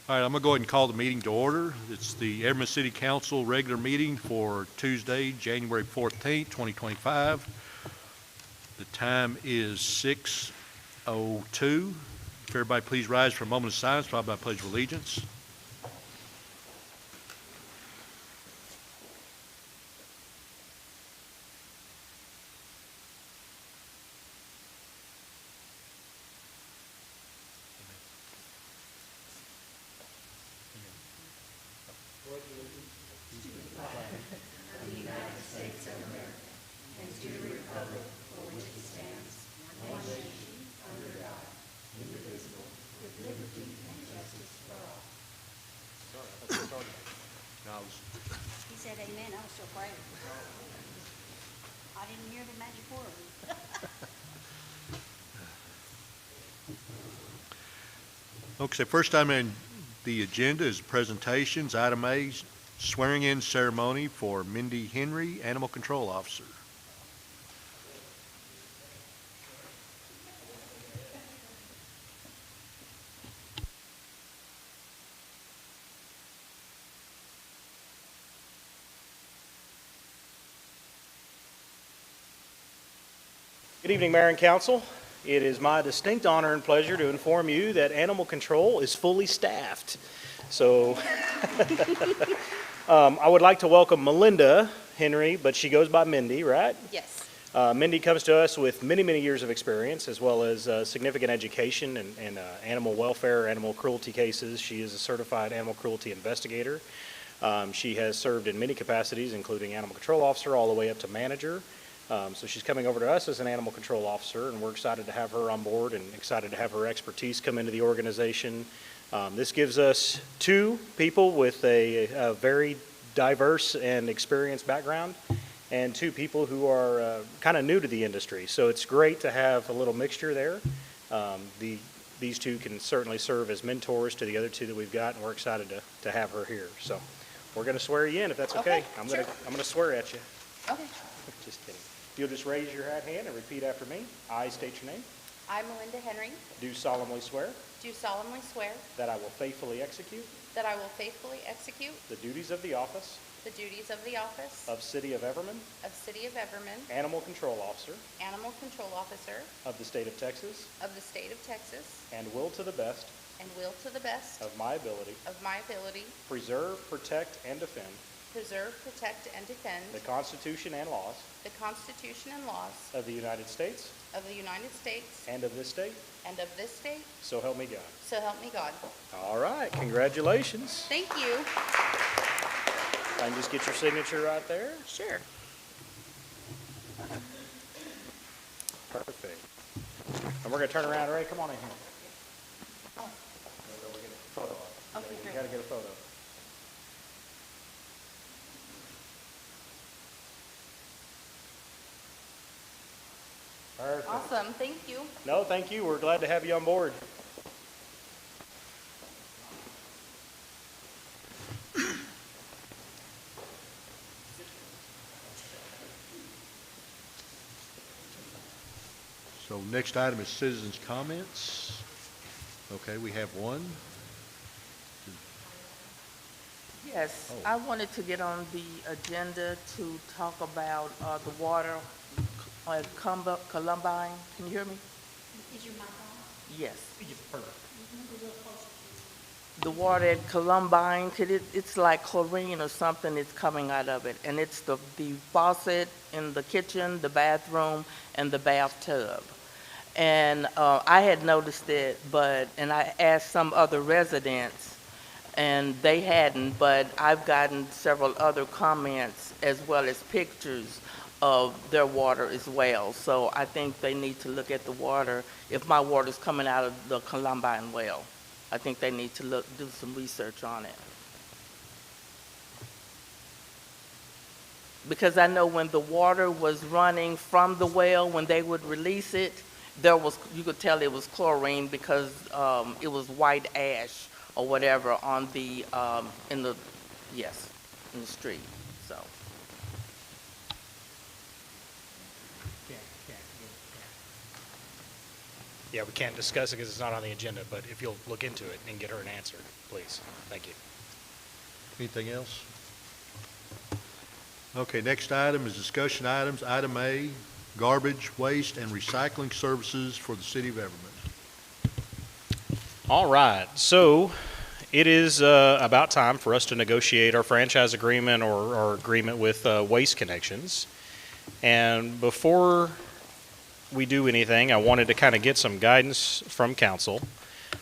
All right, I'm going to go ahead and call the meeting to order. It's the Everman City Council regular meeting for Tuesday, January 14th, 2025. The time is 6:02. If everybody please rise for a moment of silence, followed by a pledge of allegiance. He said amen. I was so proud. I didn't hear the magic word. Okay, first item on the agenda is presentations. Item A, swearing-in ceremony for Mindy Henry, Animal Control Officer. Good evening, Mayor and Council. It is my distinct honor and pleasure to inform you that Animal Control is fully staffed. So I would like to welcome Melinda Henry, but she goes by Mindy, right? Yes. Mindy comes to us with many, many years of experience, as well as significant education in animal welfare, animal cruelty cases. She is a certified animal cruelty investigator. She has served in many capacities, including animal control officer, all the way up to manager. So she's coming over to us as an animal control officer, and we're excited to have her on board and excited to have her expertise come into the organization. This gives us two people with a very diverse and experienced background, and two people who are kind of new to the industry. So it's great to have a little mixture there. These two can certainly serve as mentors to the other two that we've got, and we're excited to have her here. So we're going to swear you in, if that's okay. I'm going to swear at you. Okay. Just kidding. You'll just raise your right hand and repeat after me. I state your name. I, Melinda Henry, Do solemnly swear do solemnly swear that I will faithfully execute that I will faithfully execute the duties of the office the duties of the office of City of Everman, of City of Everman, Animal Control Officer Animal Control Officer of the State of Texas, of the State of Texas, and will to the best and will to the best of my ability of my ability preserve, protect, and defend preserve, protect, and defend the Constitution and laws the Constitution and laws of the United States of the United States and of this state. and of this state, So help me God. so help me God. All right, congratulations. Thank you. I can just get your signature right there. Sure. Perfect. And we're going to turn around. Ray, come on in here. We're going to get a photo. Okay, You great. got to get a photo. Perfect. Awesome. Thank you. No, thank you. We're glad to have you on board. So next item is citizens' comments. Okay, we have one. Yes, Oh. I wanted to get on the agenda to talk about the water at Columbine. Can you hear me? Is your mic on? Yes. Perfect. The water at Columbine, it's like chlorine or something that's coming out of it. And it's the faucet in the kitchen, the bathroom, and the bathtub. And I had noticed it, and I asked some other residents, and they hadn't, but I've gotten several other comments as well as pictures of their water as well. So I think they need to look at the water. If my water's coming out of the Columbine well, I think they need to do some research on it. Because I know when the water was running from the well, when they would release it, you could tell it was chlorine because it was white ash or whatever on in the street. So. Yeah, we can't discuss it because it's not on the agenda, but if you'll look into it and get her an answer, please. Thank you. Anything else? Okay, next item is discussion items. Item A, garbage, waste, and recycling services for the city of Everman. All right, so it is about time for us to negotiate our franchise agreement or our agreement with Waste Connections. And before we do anything, I wanted to kind of get some guidance from council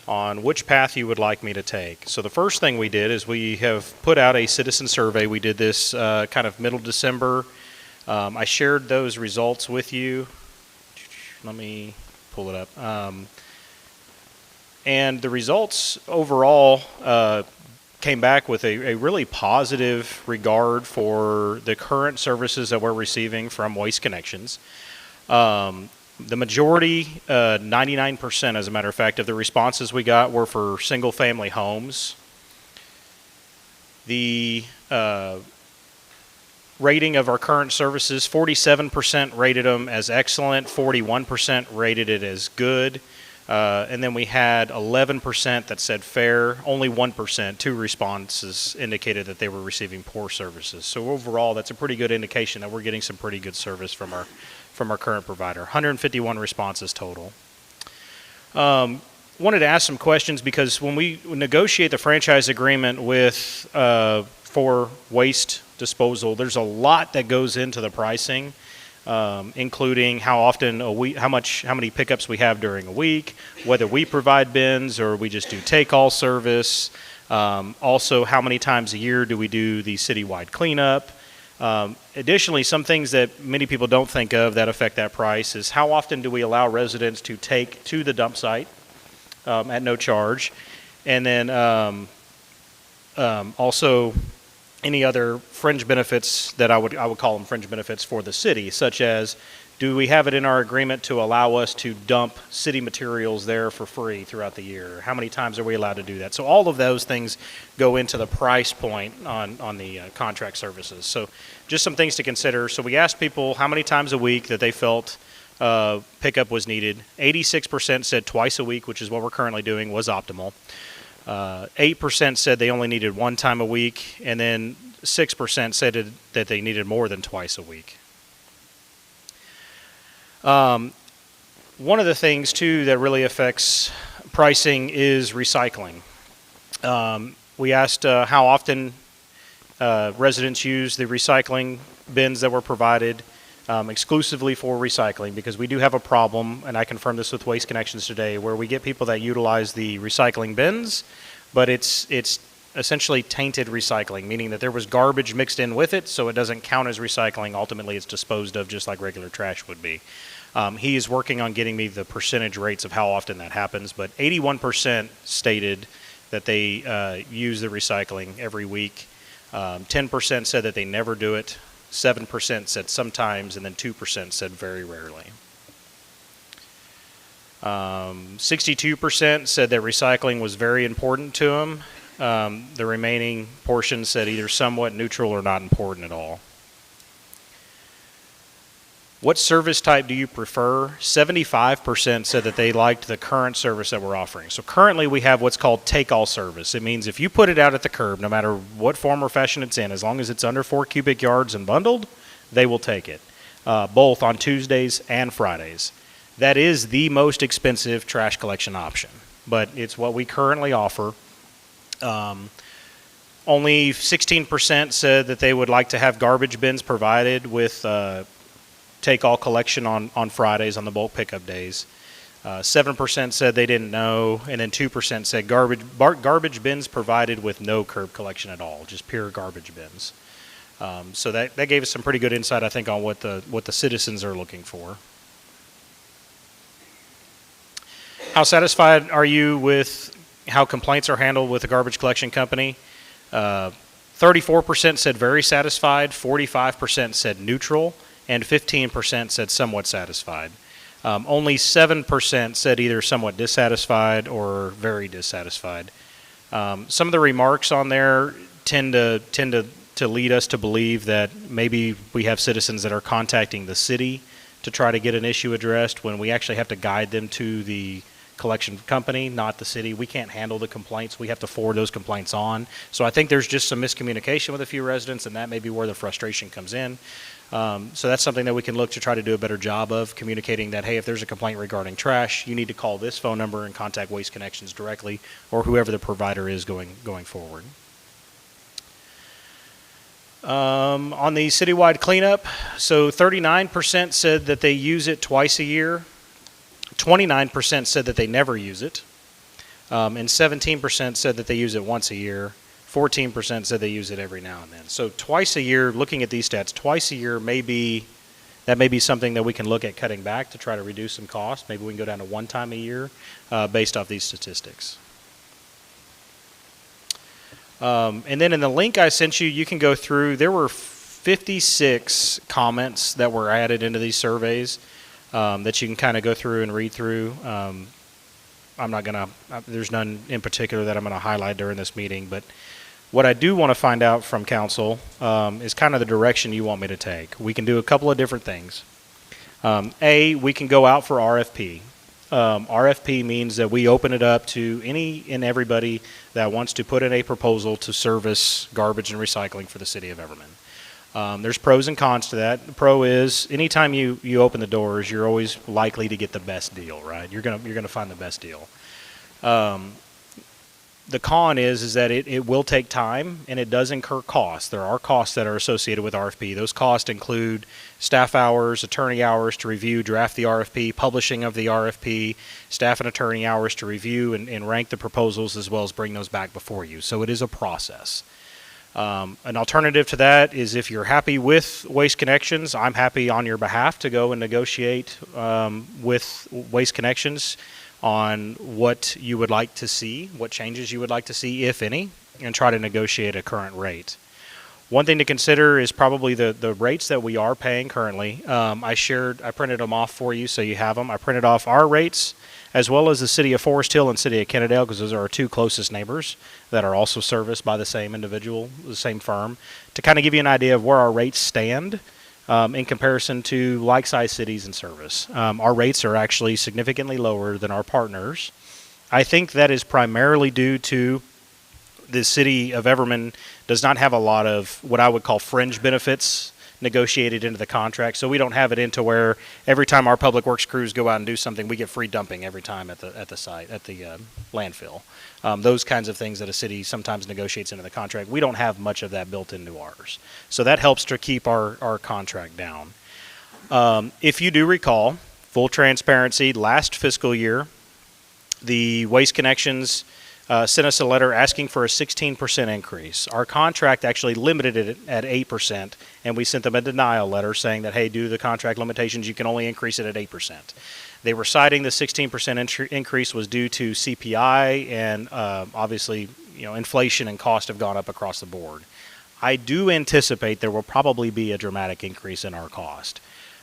on which path you would like me to take. So the first thing we did is we have put out a citizen survey. We did this kind of middle December. I shared those results with you. Let me pull it up. And the results overall came back with a really positive regard for the current services that we're receiving from Waste Connections. The majority, 99% as a matter of fact, of the responses we got were for single-family homes. The rating of our current services, 47% rated them as excellent, 41% rated it as good. And then we had 11% that said fair, only 1%, 2 responses indicated that they were receiving poor services. So overall, that's a pretty good indication that we're getting some pretty good service from our current provider. 151 responses total. Wanted to ask some questions because when we negotiate the franchise agreement with for waste disposal, there's a lot that goes into the pricing. Including how often a week, how many pickups we have during a week, whether we provide bins or we just do take-all service. Also, how many times a year do we do the citywide cleanup? Additionally, some things that many people don't think of that affect that price is how often do we allow residents to take to the dump site at no charge, and then also any other fringe benefits that I would call them fringe benefits for the city, such as do we have it in our agreement to allow us to dump city materials there for free throughout the year? How many times are we allowed to do that? So all of those things go into the price point on the contract services. So just some things to consider. So we asked people how many times a week that they felt pickup was needed. 86% said twice a week, which is what we're currently doing, was optimal. 8% said they only needed 1 time a week, and then 6% said that they needed more than twice a week. One of the things, too, that really affects pricing is recycling. We asked how often residents use the recycling bins that were provided exclusively for recycling, because we do have a problem, and I confirmed this with Waste Connections today, where we get people that utilize the recycling bins, but it's essentially tainted recycling, meaning that there was garbage mixed in with it, so it doesn't count as recycling. Ultimately, it's disposed of just like regular trash would be. He is working on getting me the percentage rates of how often that happens, but 81% stated that they use the recycling every week. 10% said that they never do it. 7% said sometimes, and then 2% said very rarely. 62% said that recycling was very important to them. The remaining portion said either somewhat, neutral, or not important at all. What service type do you prefer? 75% said that they liked the current service that we're offering. So currently we have what's called take-all service. It means if you put it out at the curb, no matter what form or fashion it's in, as long as it's under 4 cubic yards and bundled, they will take it, both on Tuesdays and Fridays. That is the most expensive trash collection option, but it's what we currently offer. Only 16% said that they would like to have garbage bins provided with take-all collection on Fridays on the bulk pickup days. 7% said they didn't know, and then 2% said garbage bins provided with no curb collection at all, just pure garbage bins. So that gave us some pretty good insight, I think, on what the citizens are looking for. How satisfied are you with how complaints are handled with the garbage collection company? 34% said very satisfied, 45% said neutral, and 15% said somewhat satisfied. Only 7% said either somewhat dissatisfied or very dissatisfied. Some of the remarks on there tend to lead us to believe that maybe we have citizens that are contacting the city to try to get an issue addressed when we actually have to guide them to the collection company, not the city. We can't handle the complaints. We have to forward those complaints on. So I think there's just some miscommunication with a few residents, and that may be where the frustration comes in. So that's something that we can look to try to do a better job of communicating that, hey, if there's a complaint regarding trash, you need to call this phone number and contact Waste Connections directly, or whoever the provider is going forward. On the citywide cleanup, so 39% said that they use it twice a year, 29% said that they never use it, and 17% said that they use it once a year. 14% said they use it every now and then. So twice a year, looking at these stats, twice a year may be something that we can look at cutting back to try to reduce some costs. Maybe we can go down to one time a year based off these statistics. And then in the link I sent you, you can go through. There were 56 comments that were added into these surveys that you can kind of go through and read through. There's none in particular that I'm going to highlight during this meeting, but what I do want to find out from council is kind of the direction you want me to take. We can do a couple of different things. We can go out for RFP. RFP means that we open it up to any and everybody that wants to put in a proposal to service garbage and recycling for the city of Everman. There's pros and cons to that. The pro is anytime you open the doors, you're always likely to get the best deal, right? You're gonna find the best deal. The con is that it will take time and it does incur costs. There are costs that are associated with RFP. Those costs include staff hours, attorney hours to review, draft the RFP, publishing of the RFP, staff and attorney hours to review and rank the proposals as well as bring those back before you. So it is a process. An alternative to that is if you're happy with Waste Connections, I'm happy on your behalf to go and negotiate with Waste Connections on what you would like to see, what changes you would like to see, if any, and try to negotiate a current rate. One thing to consider is probably the rates that we are paying currently. I printed them off for you so you have them. I printed off our rates as well as the city of Forest Hill and city of Kennedale because those are our two closest neighbors that are also serviced by the same individual, the same firm, to kind of give you an idea of where our rates stand in comparison to like-sized cities in service. Our rates are actually significantly lower than our partners. I think that is primarily due to the city of Everman does not have a lot of what I would call fringe benefits negotiated into the contract. So we don't have it into where every time our public works crews go out and do something, we get free dumping every time at the site, at the landfill. Those kinds of things that a city sometimes negotiates into the contract. We don't have much of that built into ours. So that helps to keep our contract down. If you do recall, full transparency, last fiscal year, the Waste Connections sent us a letter asking for a 16% increase. Our contract actually limited it at 8%, and we sent them a denial letter saying that, hey, due to the contract limitations, you can only increase it at 8%. They were citing the 16% increase was due to CPI and obviously, inflation and cost have gone up across the board. I do anticipate there will probably be a dramatic increase in our cost,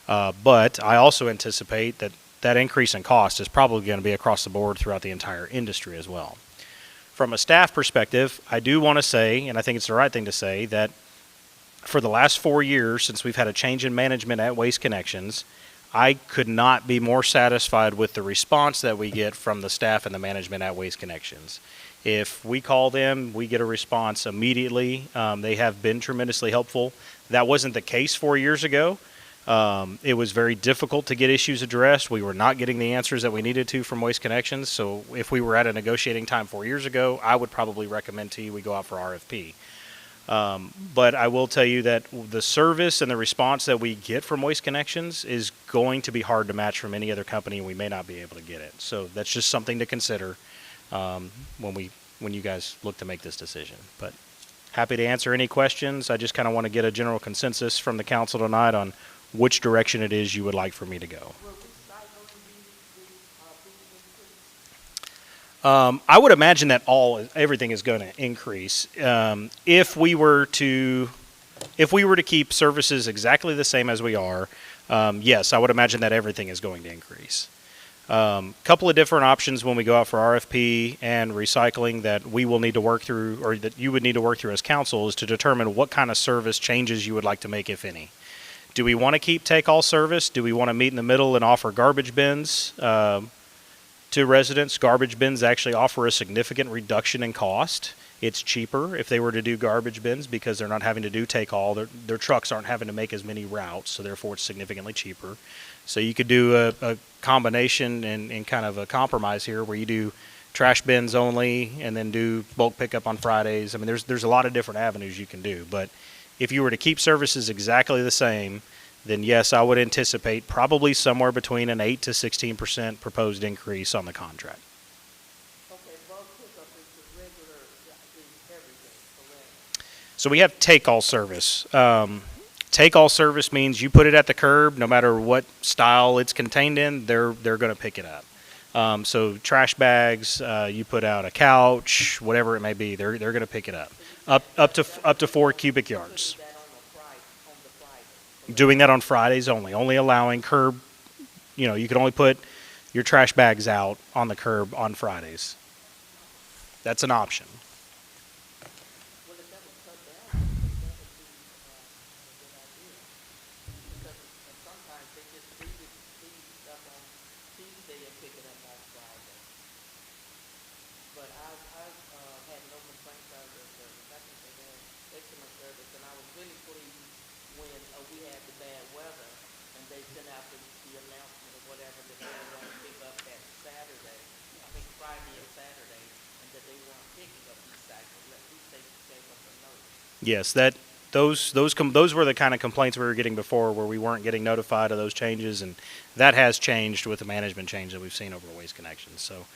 but I also anticipate that increase in cost is probably going to be across the board throughout the entire industry as well. From a staff perspective, I do want to say, and I think it's the right thing to say, that for the last 4 years, since we've had a change in management at Waste Connections, I could not be more satisfied with the response that we get from the staff and the management at Waste Connections. If we call them, we get a response immediately. They have been tremendously helpful. That wasn't the case 4 years ago. It was very difficult to get issues addressed. We were not getting the answers that we needed to from Waste Connections. So if we were at a negotiating time 4 years ago, I would probably recommend to you we go out for RFP. But I will tell you that the service and the response that we get from Waste Connections is going to be hard to match from any other company, and we may not be able to get it. So that's just something to consider when you guys look to make this decision. But happy to answer any questions. I just kind of want to get a general consensus from the council tonight on which direction it is you would like for me to go. I would imagine that everything is going to increase. If we were to keep services exactly the same as we are, yes, I would imagine that everything is going to increase. Couple of different options when we go out for RFP and recycling that we will need to work through, or that you would need to work through as council, is to determine what kind of service changes you would like to make, if any. Do we want to keep take-all service? Do we want to meet in the middle and offer garbage bins to residents? Garbage bins actually offer a significant reduction in cost. It's cheaper if they were to do garbage bins because they're not having to do take-all. Their trucks aren't having to make as many routes, so therefore it's significantly cheaper. So you could do a combination and kind of a compromise here where you do trash bins only and then do bulk pickup on Fridays. I mean, there's a lot of different avenues you can do. But if you were to keep services exactly the same, then yes, I would anticipate probably somewhere between an 8 to 16% proposed increase on the contract. Okay, bulk pickup is the regular, is everything, correct? So we have take-all service. Take-all service means you put it at the curb, no matter what style it's contained in, they're going to pick it up. So trash bags, you put out a couch, whatever it may be, they're going to pick it up. Up to 4 cubic yards. That on the Friday. Doing that on Fridays only allowing curb. You can only put your trash bags out on the curb on Fridays. That's an option. Well, if that was cut down, I think that would be a good idea. Because sometimes they just leave stuff on Tuesday and pick it up on Friday. But I've had no complaints out of their service. I think they had excellent service, and I was really pleased when we had the bad weather and they sent out the announcement or whatever that they were going to pick up that Saturday. I think Friday and Saturday, and that they weren't picking up these cycles. At least they gave us a notice. Yes, those were the kind of complaints we were getting before, where we weren't getting notified of those changes, and that has changed with the management change that we've seen over Waste Connections. So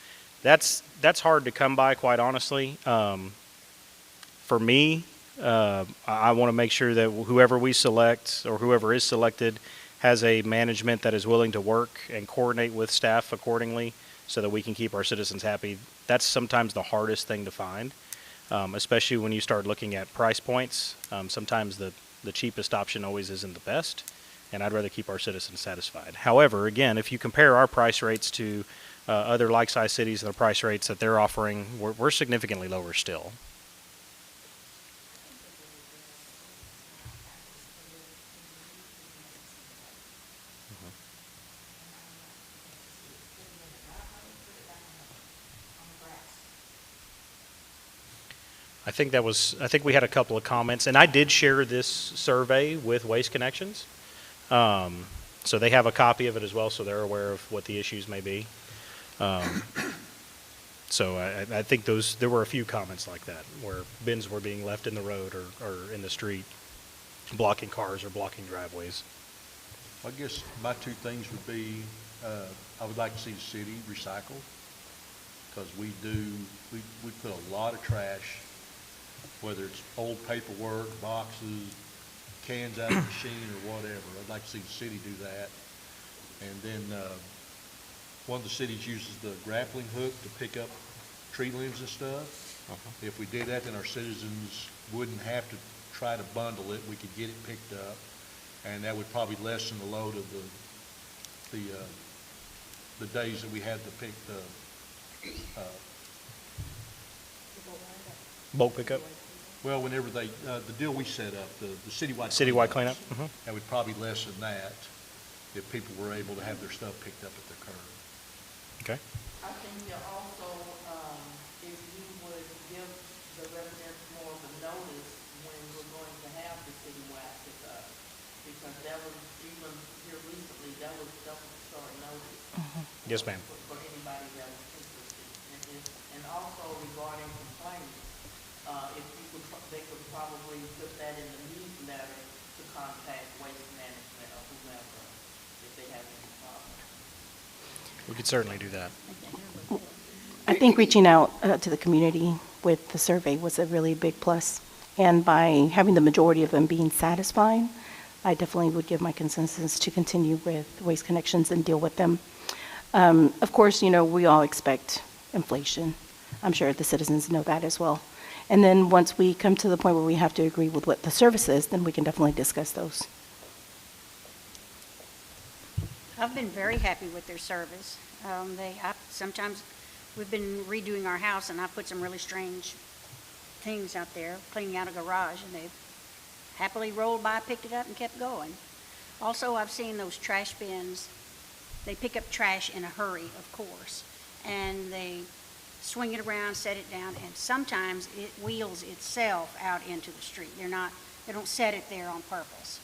that's hard to come by, quite honestly. For me, I want to make sure that whoever we select or whoever is selected has a management that is willing to work and coordinate with staff accordingly, so that we can keep our citizens happy. That's sometimes the hardest thing to find. Especially when you start looking at price points. Sometimes the cheapest option always isn't the best, and I'd rather keep our citizens satisfied. However, again, if you compare our price rates to other like-sized cities and the price rates that they're offering, we're significantly lower still. I think we had a couple of comments, and I did share this survey with Waste Connections. So they have a copy of it as well, so they're aware of what the issues may be. So I think there were a few comments like that, where bins were being left in the road or in the street, blocking cars or blocking driveways. I guess my two things would be, I would like to see the city recycle, because we put a lot of trash, whether it's old paperwork, boxes, cans out of the machine or whatever. I'd like to see the city do that. And then one of the cities uses the grappling hook to pick up tree limbs and stuff. If we did that, then our citizens wouldn't have to try to bundle it. We could get it picked up, and that would probably lessen the load of the days that we had to pick the Bulk pickup? well, whenever the deal we set up, the citywide Citywide cleanup? that would probably lessen that if people were able to have their stuff picked up at their curb. Okay. I think you also, if you would give the residents more of a notice when we're going to have the citywide pickup, because that was, even here recently, that was short notice. Yes, ma'am. For anybody that was interested in this. And also regarding complaints, if you could, they could probably put that in the newsletter to contact Waste Management or whomever if they have any problems. We could certainly do that. I think reaching out to the community with the survey was a really big plus. And by having the majority of them being satisfied, I definitely would give my consensus to continue with Waste Connections and deal with them. Of course, we all expect inflation. I'm sure the citizens know that as well. And then once we come to the point where we have to agree with what the service is, then we can definitely discuss those. I've been very happy with their service. Sometimes we've been redoing our house, and I put some really strange things out there, cleaning out a garage, and they've happily rolled by, picked it up, and kept going. Also, I've seen those trash bins, they pick up trash in a hurry, of course, and they swing it around, set it down, and sometimes it wheels itself out into the street. They don't set it there on purpose.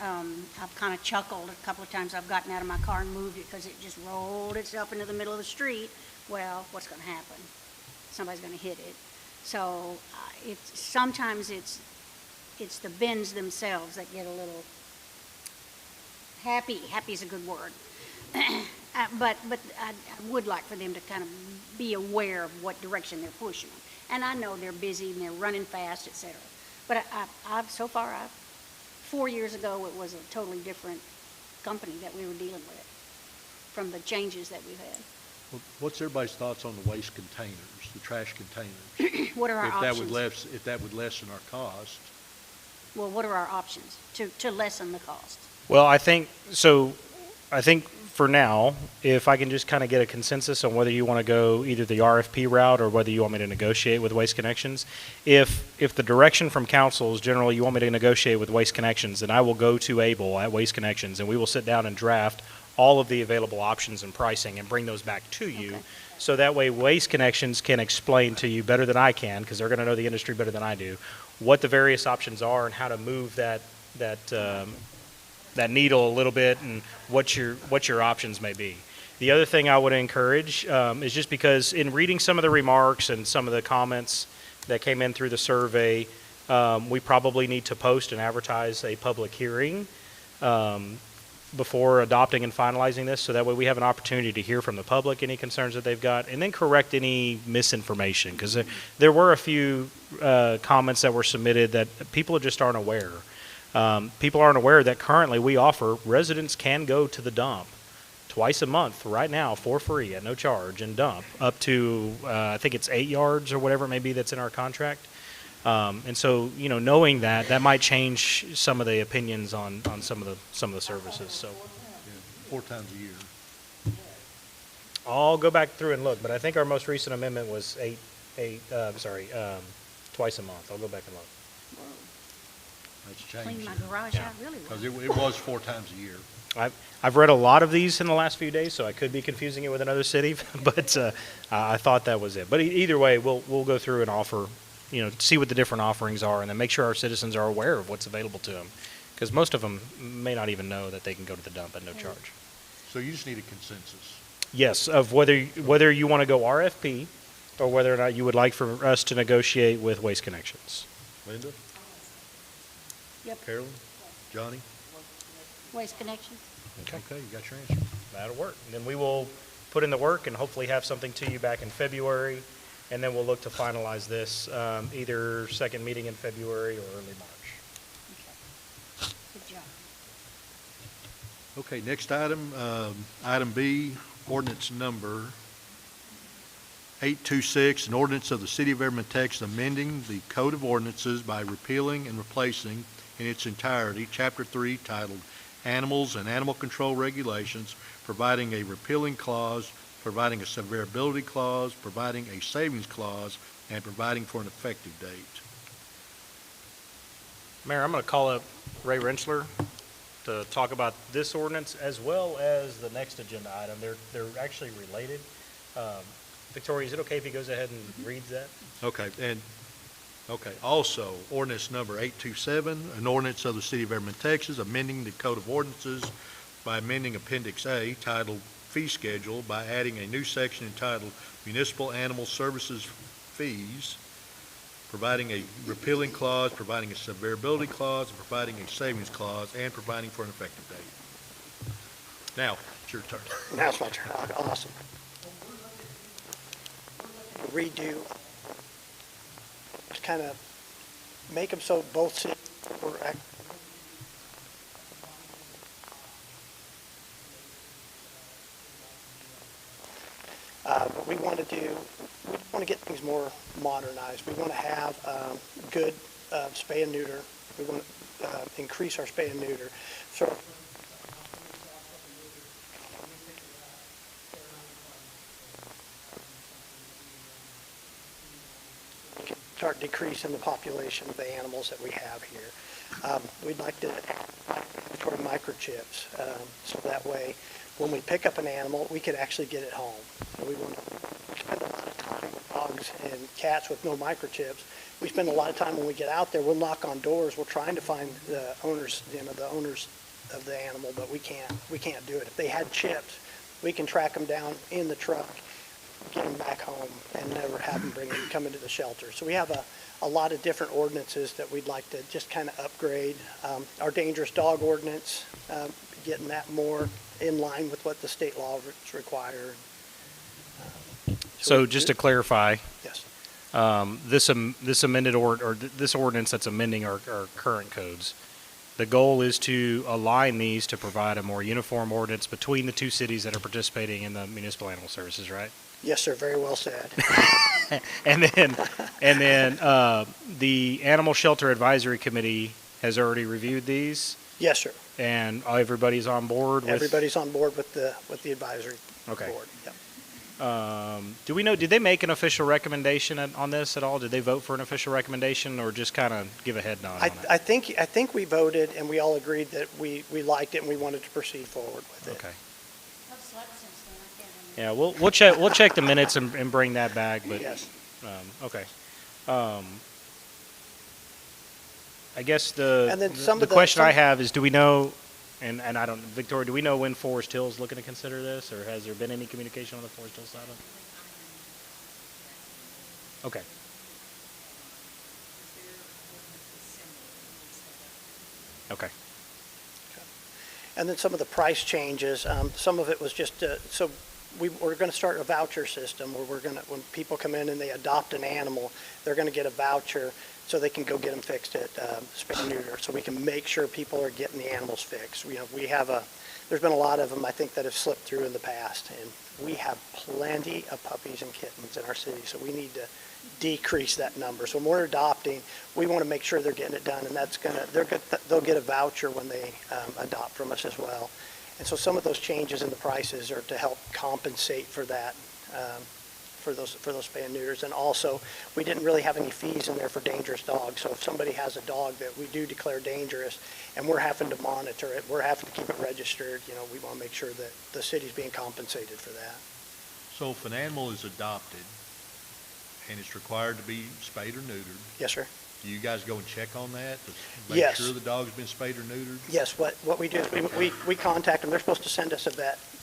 I've kind of chuckled a couple of times. I've gotten out of my car and moved it because it just rolled itself into the middle of the street. Well, what's going to happen? Somebody's going to hit it. So sometimes it's the bins themselves that get a little happy. Happy is a good word. But I would like for them to kind of be aware of what direction they're pushing. And I know they're busy and they're running fast, et cetera. But so far, 4 years ago, it was a totally different company that we were dealing with from the changes that we've had. Well, what's everybody's thoughts on the waste containers, the trash containers? What are our options? If that would lessen our cost. Well, what are our options to lessen the cost? Well, I think for now, if I can just kind of get a consensus on whether you want to go either the RFP route or whether you want me to negotiate with Waste Connections. If the direction from council is generally you want me to negotiate with Waste Connections, then I will go to Abel at Waste Connections and we will sit down and draft all of the available options and pricing and bring those back to you. Okay. So that way Waste Connections can explain to you better than I can, because they're going to know the industry better than I do, what the various options are and how to move that needle a little bit and what your options may be. The other thing I would encourage is just because in reading some of the remarks and some of the comments that came in through the survey, we probably need to post and advertise a public hearing before adopting and finalizing this, so that way we have an opportunity to hear from the public any concerns that they've got, and then correct any misinformation, because there were a few comments that were submitted that people just aren't aware. People aren't aware that currently we offer residents can go to the dump twice a month right now for free at no charge and dump up to I think it's 8 yards or whatever it may be that's in our contract. And so, knowing that might change some of the opinions on some of the services. So Yeah, 4 times a year. I'll go back through and look, but I think our most recent amendment was twice a month. I'll go back and look. That's changed. Clean my garage out really well. Because it was 4 times a year. I've read a lot of these in the last few days, so I could be confusing it with another city, but I thought that was it. But either way, we'll go through and offer, see what the different offerings are, and then make sure our citizens are aware of what's available to them, because most of them may not even know that they can go to the dump at no charge. So you just need a consensus. Yes, of whether you want to go RFP or whether or not you would like for us to negotiate with Waste Connections. Linda? Yep. Carolyn? Johnny? Waste Connections. Okay, you got your answer. That'll work. And then we will put in the work and hopefully have something to you back in February, and then we'll look to finalize this either second meeting in February or early March. Okay. Good job. Okay, next item, item B, ordinance number 826, an ordinance of the City of Everman, Texas, amending the Code of Ordinances by repealing and replacing in its entirety Chapter 3 titled Animals and Animal Control Regulations, providing a repealing clause, providing a severability clause, providing a savings clause, and providing for an effective date. Mayor, I'm going to call up Ray Rensselaer to talk about this ordinance as well as the next agenda item. They're actually related. Victoria, is it okay if he goes ahead and reads that? Okay, also, ordinance number 827, an ordinance of the City of Everman, Texas, amending the Code of Ordinances by amending Appendix A titled Fee Schedule by adding a new section entitled Municipal Animal Services Fees, providing a repealing clause, providing a severability clause, and providing a savings clause, and providing for an effective date. Now, it's your turn. Now it's my turn. Awesome. Redo, kind of make them so both cities were what we want to do, we want to get things more modernized. We want to have good spay and neuter. We want to increase our spay and neuter. So start decreasing the population of the animals that we have here. We'd like to mandatory microchips. So that way, when we pick up an animal, we could actually get it home. So we want to spend a lot of time with dogs and cats with no microchips. We spend a lot of time when we get out there, we'll knock on doors, we're trying to find the owners, the owners of the animal, but we can't do it. If they had chips, we can track them down in the truck, get them back home, and never have them come into the shelter. So we have a lot of different ordinances that we'd like to just kind of upgrade. Our dangerous dog ordinance, getting that more in line with what the state law require. So just to clarify, Yes, this amended this ordinance that's amending our current codes, the goal is to align these to provide a more uniform ordinance between the two cities that are participating in the municipal animal services, right? yes, sir, very well said. And then the Animal Shelter Advisory Committee has already reviewed these, Yes, sir. and everybody's on board with. Everybody's on board with the advisory Okay. board. Yep. Do we know? Did they make an official recommendation on this at all? Did they vote for an official recommendation, or just kind of give a head nod on it? I think we voted and we all agreed that we liked it and we wanted to proceed forward with it. Okay. I've slept since then, I can't remember. Yeah, we'll check the minutes and bring that back. But Yes. okay. I guess the And then some the of the- question I some- have is, do we know? And I don't, Victoria, do we know when Forest Hill's looking to consider this, or has there been any communication on the Forest Hill side of it? Okay. Okay. And then some of the price changes, some of it was just, so we're going to start a voucher system where when people come in and they adopt an animal, they're going to get a voucher so they can go get them fixed at spay and neuter. So we can make sure people are getting the animals fixed. There's been a lot of them, I think, that have slipped through in the past. And we have plenty of puppies and kittens in our city, so we need to decrease that number. So when we're adopting, we want to make sure they're getting it done, and they'll get a voucher when they adopt from us as well. And so some of those changes in the prices are to help compensate for that, for those spay and neuters. And also, we didn't really have any fees in there for dangerous dogs. So if somebody has a dog that we do declare dangerous, and we're having to monitor it, we're having to keep it registered, we want to make sure that the city's being compensated for that. So if an animal is adopted and it's required to be spayed or neutered, Yes, sir. do you guys go and check on that? To make Yes. sure the dog's been spayed or neutered? Yes, what we do is we contact them. They're supposed to send us a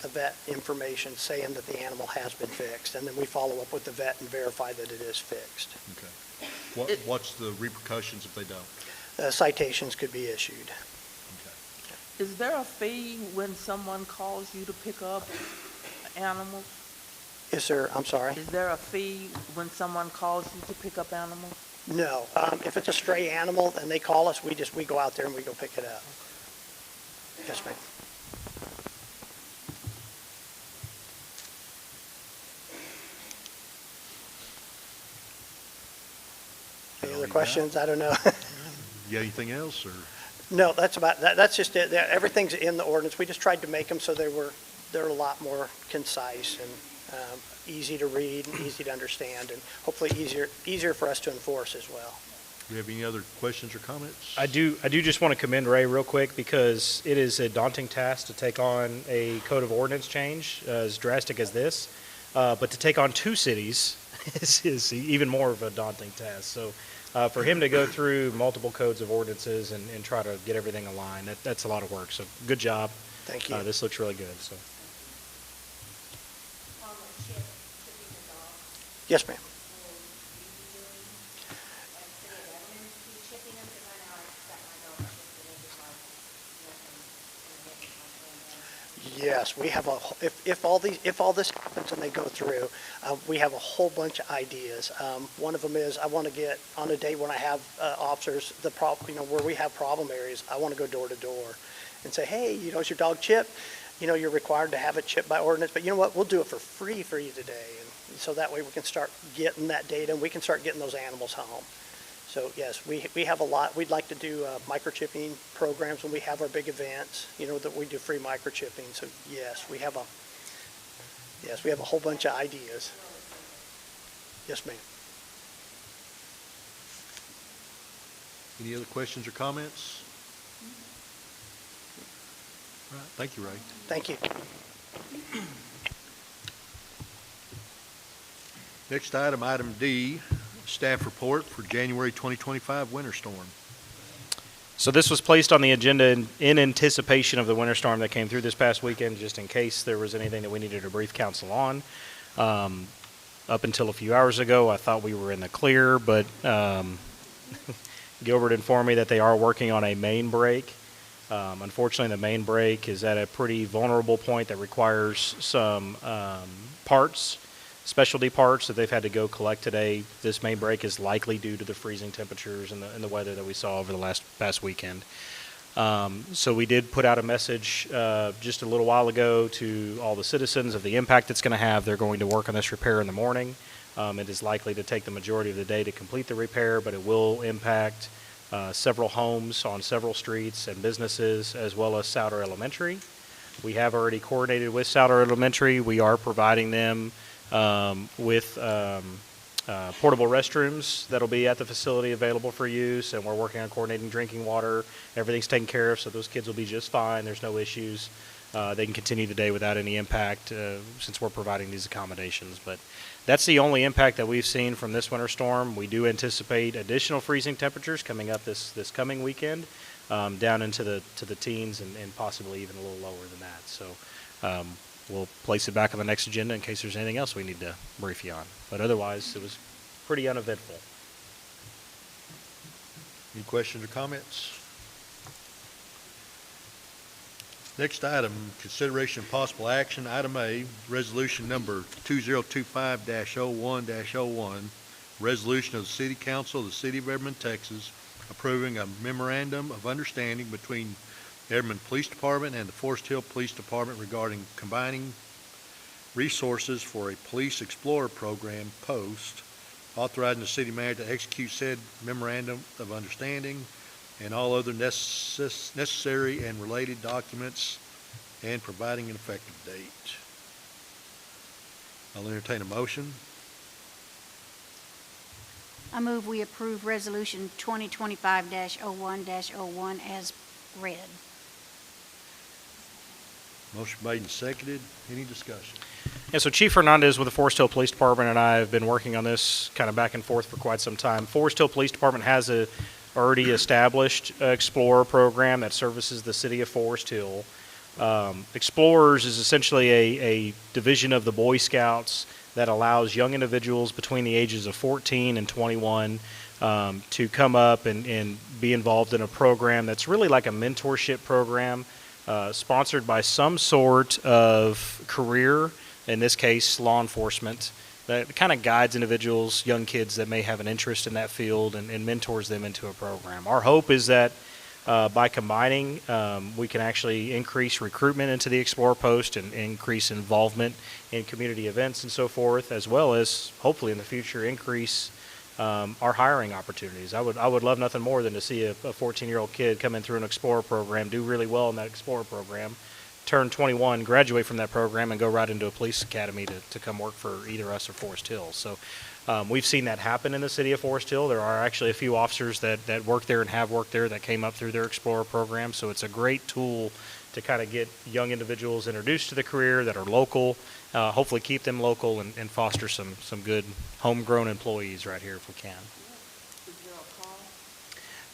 vet information saying that the animal has been fixed, and then we follow up with the vet and verify that it is fixed. Okay. What's the repercussions if they don't? Citations could be issued. Okay. Is there a fee when someone calls you to pick up animals? Yes, sir, I'm sorry. Is there a fee when someone calls you to pick up animals? No, if it's a stray animal and they call us, we go out there and we go pick it up. Yes, ma'am. Any other questions? I don't know. You got anything else, or? No, that's just it. Everything's in the ordinance. We just tried to make them so they're a lot more concise and easy to read and easy to understand, and hopefully easier for us to enforce as well. Do you have any other questions or comments? I do just want to commend Ray real quick, because it is a daunting task to take on a code of ordinance change as drastic as this, but to take on two cities is even more of a daunting task. So for him to go through multiple codes of ordinances and try to get everything aligned, that's a lot of work. So good job. Thank you. This looks really good. So. On the chip, chipping the dog, Yes, ma'am. will you be doing, like, city of Everman be chipping them? Because I know I got my dog chipped and it was like, nothing, and it was like, Yes, we have if all this happens and they go through, we have a whole bunch of ideas. One of them is I want to get on a day when I have officers, where we have problem areas, I want to go door to door and say, hey, is your dog chipped? You're required to have it chipped by ordinance, but you know what? We'll do it for free for you today. And so that way we can start getting that data and we can start getting those animals home. So yes, we have a lot. We'd like to do microchipping programs when we have our big events, that we do free microchipping. So yes, we have a whole bunch of ideas. Yes, ma'am. Any other questions or comments? Right, thank you, Ray. Thank you. Next item, item D, staff report for January 2025 winter storm. So this was placed on the agenda in anticipation of the winter storm that came through this past weekend, just in case there was anything that we needed to brief council on. Up until a few hours ago, I thought we were in the clear, but Gilbert informed me that they are working on a main break. Unfortunately, the main break is at a pretty vulnerable point that requires some parts, specialty parts that they've had to go collect today. This main break is likely due to the freezing temperatures and the weather that we saw over the past weekend. So we did put out a message just a little while ago to all the citizens of the impact it's going to have. They're going to work on this repair in the morning. It is likely to take the majority of the day to complete the repair, but it will impact several homes on several streets and businesses, as well as Souder Elementary. We have already coordinated with Souder Elementary. We are providing them with portable restrooms that'll be at the facility available for use, and we're working on coordinating drinking water. Everything's taken care of, so those kids will be just fine. There's no issues. They can continue the day without any impact since we're providing these accommodations. But that's the only impact that we've seen from this winter storm. We do anticipate additional freezing temperatures coming up this coming weekend, down into the teens and possibly even a little lower than that. So we'll place it back on the next agenda in case there's anything else we need to brief you on. But otherwise, it was pretty uneventful. Any questions or comments? Next item, consideration of possible action. Item A, resolution number 2025-01-01, resolution of the City Council of the City of Everman, Texas, approving a memorandum of understanding between Everman Police Department and the Forest Hill Police Department regarding combining resources for a Police Explorer Program post, authorizing the city manager to execute said memorandum of understanding and all other necessary and related documents, and providing an effective date. I'll entertain a motion. I move we approve Resolution 2025-01-01 as read. Motion made and seconded. Any discussion? Yeah, so Chief Hernandez with the Forest Hill Police Department and I have been working on this kind of back and forth for quite some time. Forest Hill Police Department has a already established Explorer program that services the city of Forest Hill. Explorers is essentially a division of the Boy Scouts that allows young individuals between the ages of 14 and 21 to come up and be involved in a program that's really like a mentorship program sponsored by some sort of career, in this case law enforcement, that kind of guides individuals, young kids that may have an interest in that field and mentors them into a program. Our hope is that by combining, we can actually increase recruitment into the Explorer Post and increase involvement in community events and so forth, as well as hopefully in the future increase our hiring opportunities. I would love nothing more than to see a 14-year-old kid come in through an Explorer program, do really well in that Explorer program, turn 21, graduate from that program, and go right into a police academy to come work for either us or Forest Hill. So we've seen that happen in the city of Forest Hill. There are actually a few officers that work there and have worked there that came up through their Explorer program. So it's a great tool to kind of get young individuals introduced to the career that are local, hopefully keep them local and foster some good homegrown employees right here if we can.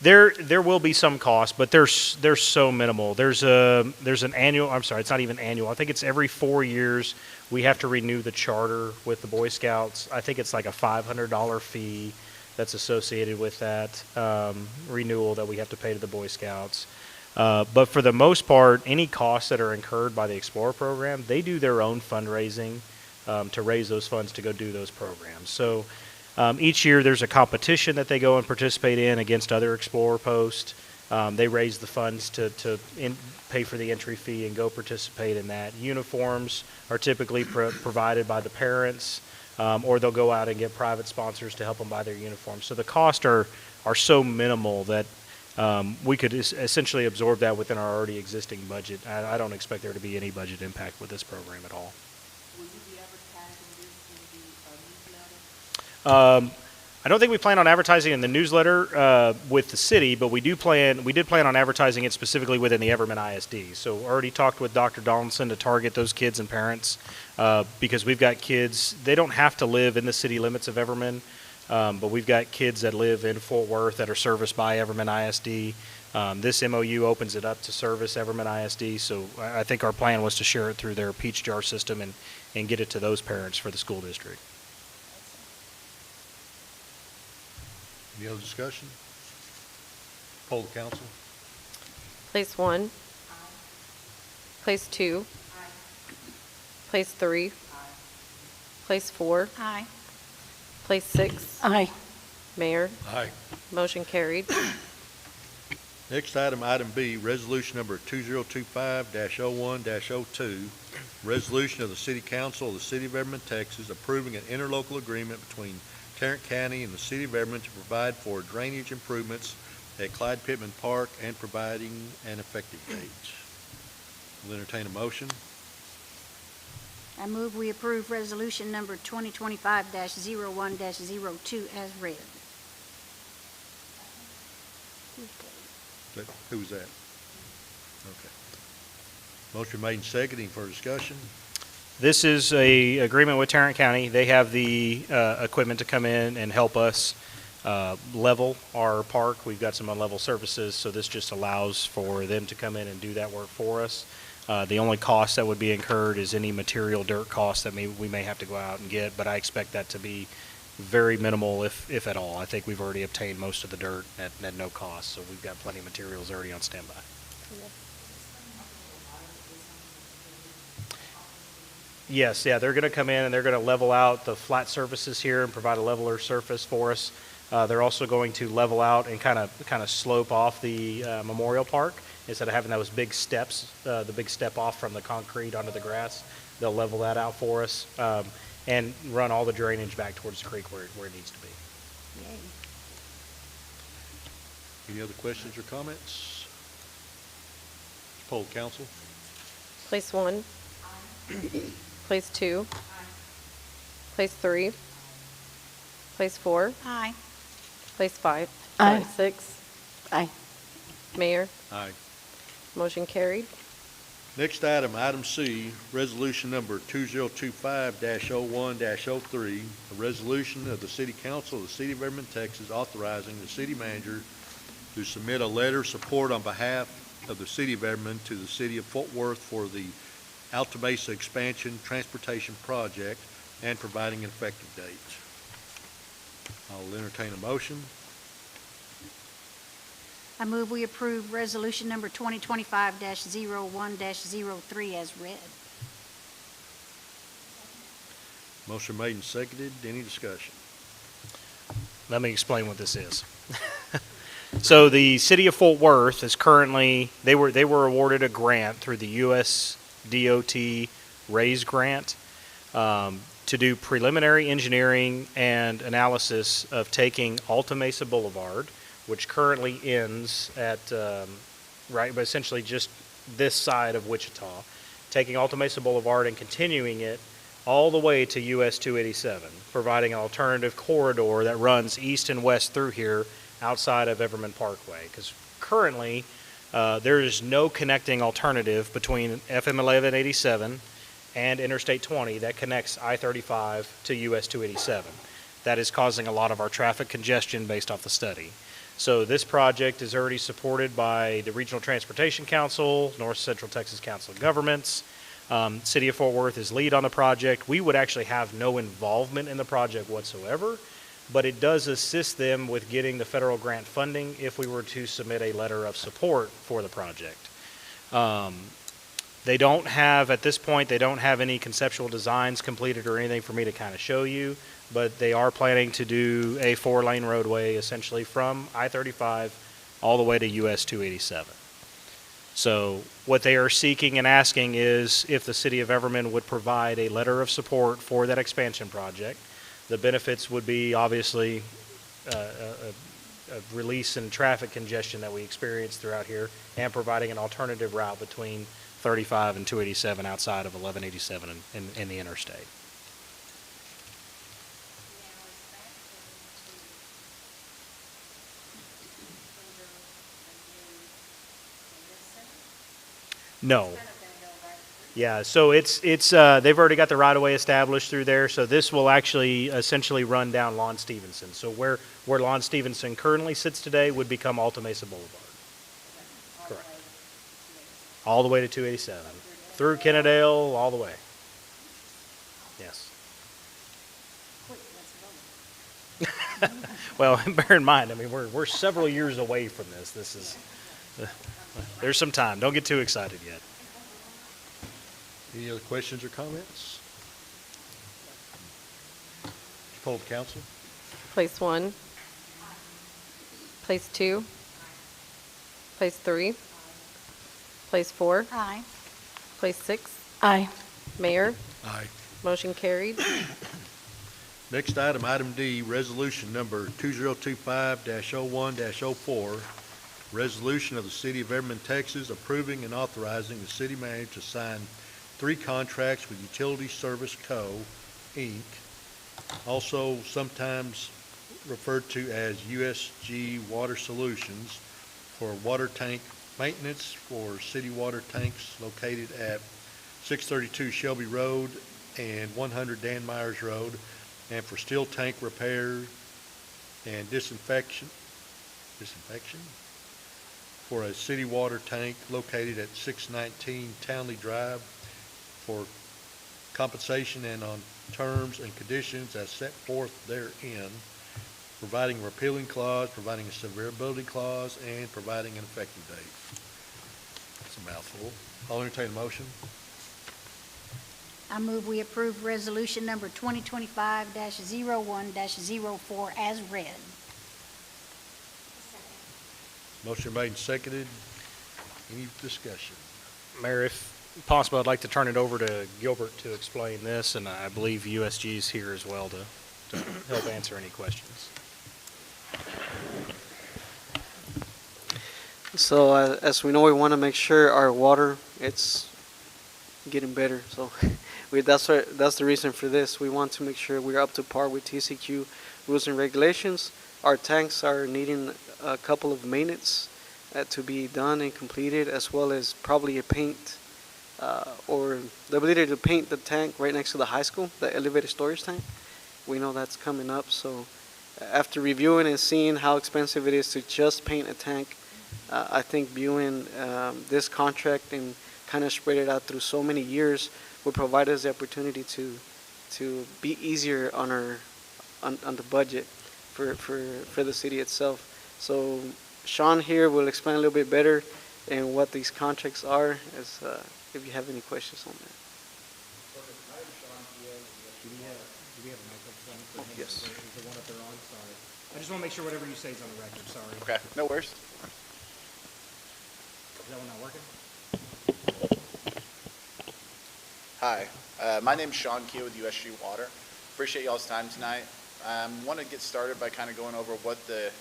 There will be some cost, but they're so minimal. There's an annual. I'm sorry, it's not even annual. I think it's every 4 years we have to renew the charter with the Boy Scouts. I think it's like a $500 fee that's associated with that renewal that we have to pay to the Boy Scouts. But for the most part, any costs that are incurred by the Explorer program, they do their own fundraising to raise those funds to go do those programs. So. Each year there's a competition that they go and participate in against other Explorer posts. They raise the funds to pay for the entry fee and go participate in that. Uniforms are typically provided by the parents, or they'll go out and get private sponsors to help them buy their uniforms. So the costs are so minimal that we could essentially absorb that within our already existing budget. I don't expect there to be any budget impact with this program at all. Will you be advertising this in the newsletter? I don't think we plan on advertising in the newsletter with the city, but we did plan on advertising it specifically within the Everman ISD. So already talked with Dr. Donaldson to target those kids and parents because we've got kids, they don't have to live in the city limits of Everman, but we've got kids that live in Fort Worth that are serviced by Everman ISD. This MOU opens it up to service Everman ISD, so I think our plan was to share it through their Peach Jar system and get it to those parents for the school district. Any other discussion? Poll the council. Place 1. Place 2. Place 3. Place 4. Aye. Place 6. Aye. Mayor, Aye. motion carried. Next item, item B, resolution number 2025-01-02, resolution of the City Council of the City of Everman, Texas, approving an interlocal agreement between Tarrant County and the City of Everman to provide for drainage improvements at Clyde Pittman Park and providing an effective date. Will entertain a motion. I move we approve resolution number 2025-01-02 as read. Who was that? Okay. Motion made and seconded for discussion. This is a agreement with Tarrant County. They have the equipment to come in and help us level our park. We've got some unlevel surfaces, so this just allows for them to come in and do that work for us. The only cost that would be incurred is any material dirt costs that we may have to go out and get, but I expect that to be very minimal, if at all. I think we've already obtained most of the dirt at no cost, so we've got plenty of materials already on standby. Yes, yeah, they're going to come in and they're going to level out the flat surfaces here and provide a leveler surface for us. They're also going to level out and kind of slope off the Memorial Park instead of having those big steps, the big step off from the concrete onto the grass. They'll level that out for us and run all the drainage back towards the creek where it needs to be. Yay. Any other questions or comments? Poll the council. Place 1. Place 2. Place 3. Place 4. Aye. Place 5. Aye. Sorry, 6. Aye. Mayor, Aye. motion carried. Next item, item C, resolution number 2025-01-03, a resolution of the City Council of the City of Everman, Texas, authorizing the city manager to submit a letter of support on behalf of the City of Everman to the City of Fort Worth for the Alta Mesa Expansion Transportation Project and providing an effective date. I'll entertain a motion. I move we approve resolution number 2025-01-03 as read. Motion made and seconded. Any discussion? Let me explain what this is. So the City of Fort Worth is currently, they were awarded a grant through the U.S. DOT RAISE grant to do preliminary engineering and analysis of taking Alta Mesa Boulevard, which currently ends at, but essentially just this side of Wichita, taking Alta Mesa Boulevard and continuing it all the way to US 287, providing an alternative corridor that runs east and west through here outside of Everman Parkway. Because currently, there is no connecting alternative between FM 1187 and Interstate 20 that connects I-35 to US 287. That is causing a lot of our traffic congestion based off the study. So this project is already supported by the Regional Transportation Council, North Central Texas Council of Governments. City of Fort Worth is lead on the project. We would actually have no involvement in the project whatsoever, but it does assist them with getting the federal grant funding if we were to submit a letter of support for the project. They don't have, at this point, they don't have any conceptual designs completed or anything for me to kind of show you, but they are planning to do a 4-lane roadway essentially from I-35 all the way to US 287. So what they are seeking and asking is if the City of Everman would provide a letter of support for that expansion project. The benefits would be obviously a release in traffic congestion that we experience throughout here and providing an alternative route between 35 and 287 outside of 1187 in the interstate. No. Yeah, so it's they've already got the right-of-way established through there, so this will actually essentially run down Lon Stevenson. So where Lon Stevenson currently sits today would become Alta Mesa Boulevard. Correct. All the way to 287. Through Kennedale, all the way. Yes. Well, bear in mind, I mean, we're several years away from this. This is, there's some time. Don't get too excited yet. Any other questions or comments? Poll the council. Place 1. Place 2. Place 3. Place 4. Aye. Place 6. Aye. Mayor, Aye. motion carried. Next item, item D, resolution number 2025-01-04, resolution of the City of Everman, Texas, approving and authorizing the city manager to sign 3 contracts with Utility Service Co., Inc., also sometimes referred to as USG Water Solutions, for water tank maintenance for city water tanks located at 632 Shelby Road and 100 Dan Myers Road, and for steel tank repair and disinfection for a city water tank located at 619 Townley Drive for compensation and on terms and conditions as set forth therein, providing a repealing clause, providing a severability clause, and providing an effective date. It's a mouthful. I'll entertain a motion. I move we approve resolution number 2025-01-04 as read. Motion made and seconded. Any discussion? Mayor, if possible, I'd like to turn it over to Gilbert to explain this, and I believe USG is here as well to help answer any questions. So as we know, we want to make sure our water, it's getting better. So that's the reason for this. We want to make sure we're up to par with TCQ rules and regulations. Our tanks are needing a couple of maintenance to be done and completed, as well as probably a paint or the ability to paint the tank right next to the high school, the elevated storage tank. We know that's coming up. So after reviewing and seeing how expensive it is to just paint a tank, I think viewing this contract and kind of spread it out through so many years will provide us the opportunity to be easier on the budget for the city itself. So Sean here will explain a little bit better and what these contracts are, as if you have any questions on that. Yes. The one up there on, sorry. I just want to make sure whatever you say is on the record, sorry. Okay, no worries. Is that one not working? Hi, my name's Sean Keel with USG Water. Appreciate y'all's time tonight. Want to get started by kind of going over what the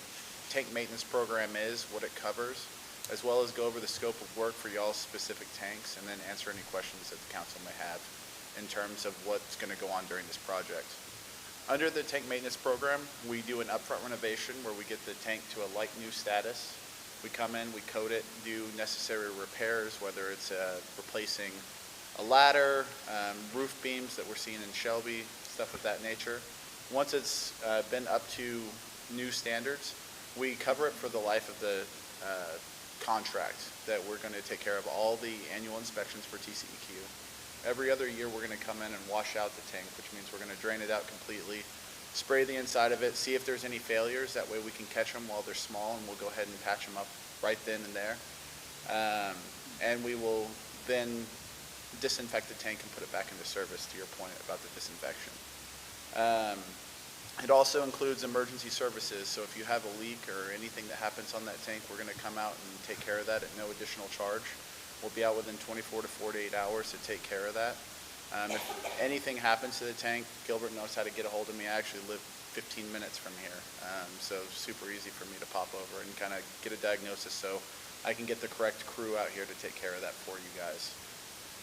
tank maintenance program is, what it covers, as well as go over the scope of work for y'all's specific tanks, and then answer any questions that the council may have in terms of what's going to go on during this project. Under the tank maintenance program, we do an upfront renovation where we get the tank to a like new status. We come in, we coat it, do necessary repairs, whether it's replacing a ladder, roof beams that we're seeing in Shelby, stuff of that nature. Once it's been up to new standards, we cover it for the life of the contract, that we're going to take care of all the annual inspections for TCEQ. Every other year, we're going to come in and wash out the tank, which means we're going to drain it out completely, spray the inside of it, see if there's any failures. That way we can catch them while they're small, and we'll go ahead and patch them up right then and there. And we will then disinfect the tank and put it back into service, to your point about the disinfection. It also includes emergency services, so if you have a leak or anything that happens on that tank, we're going to come out and take care of that at no additional charge. We'll be out within 24 to 48 hours to take care of that. If anything happens to the tank, Gilbert knows how to get a hold of me. I actually live 15 minutes from here, so super easy for me to pop over and kind of get a diagnosis so I can get the correct crew out here to take care of that for you guys.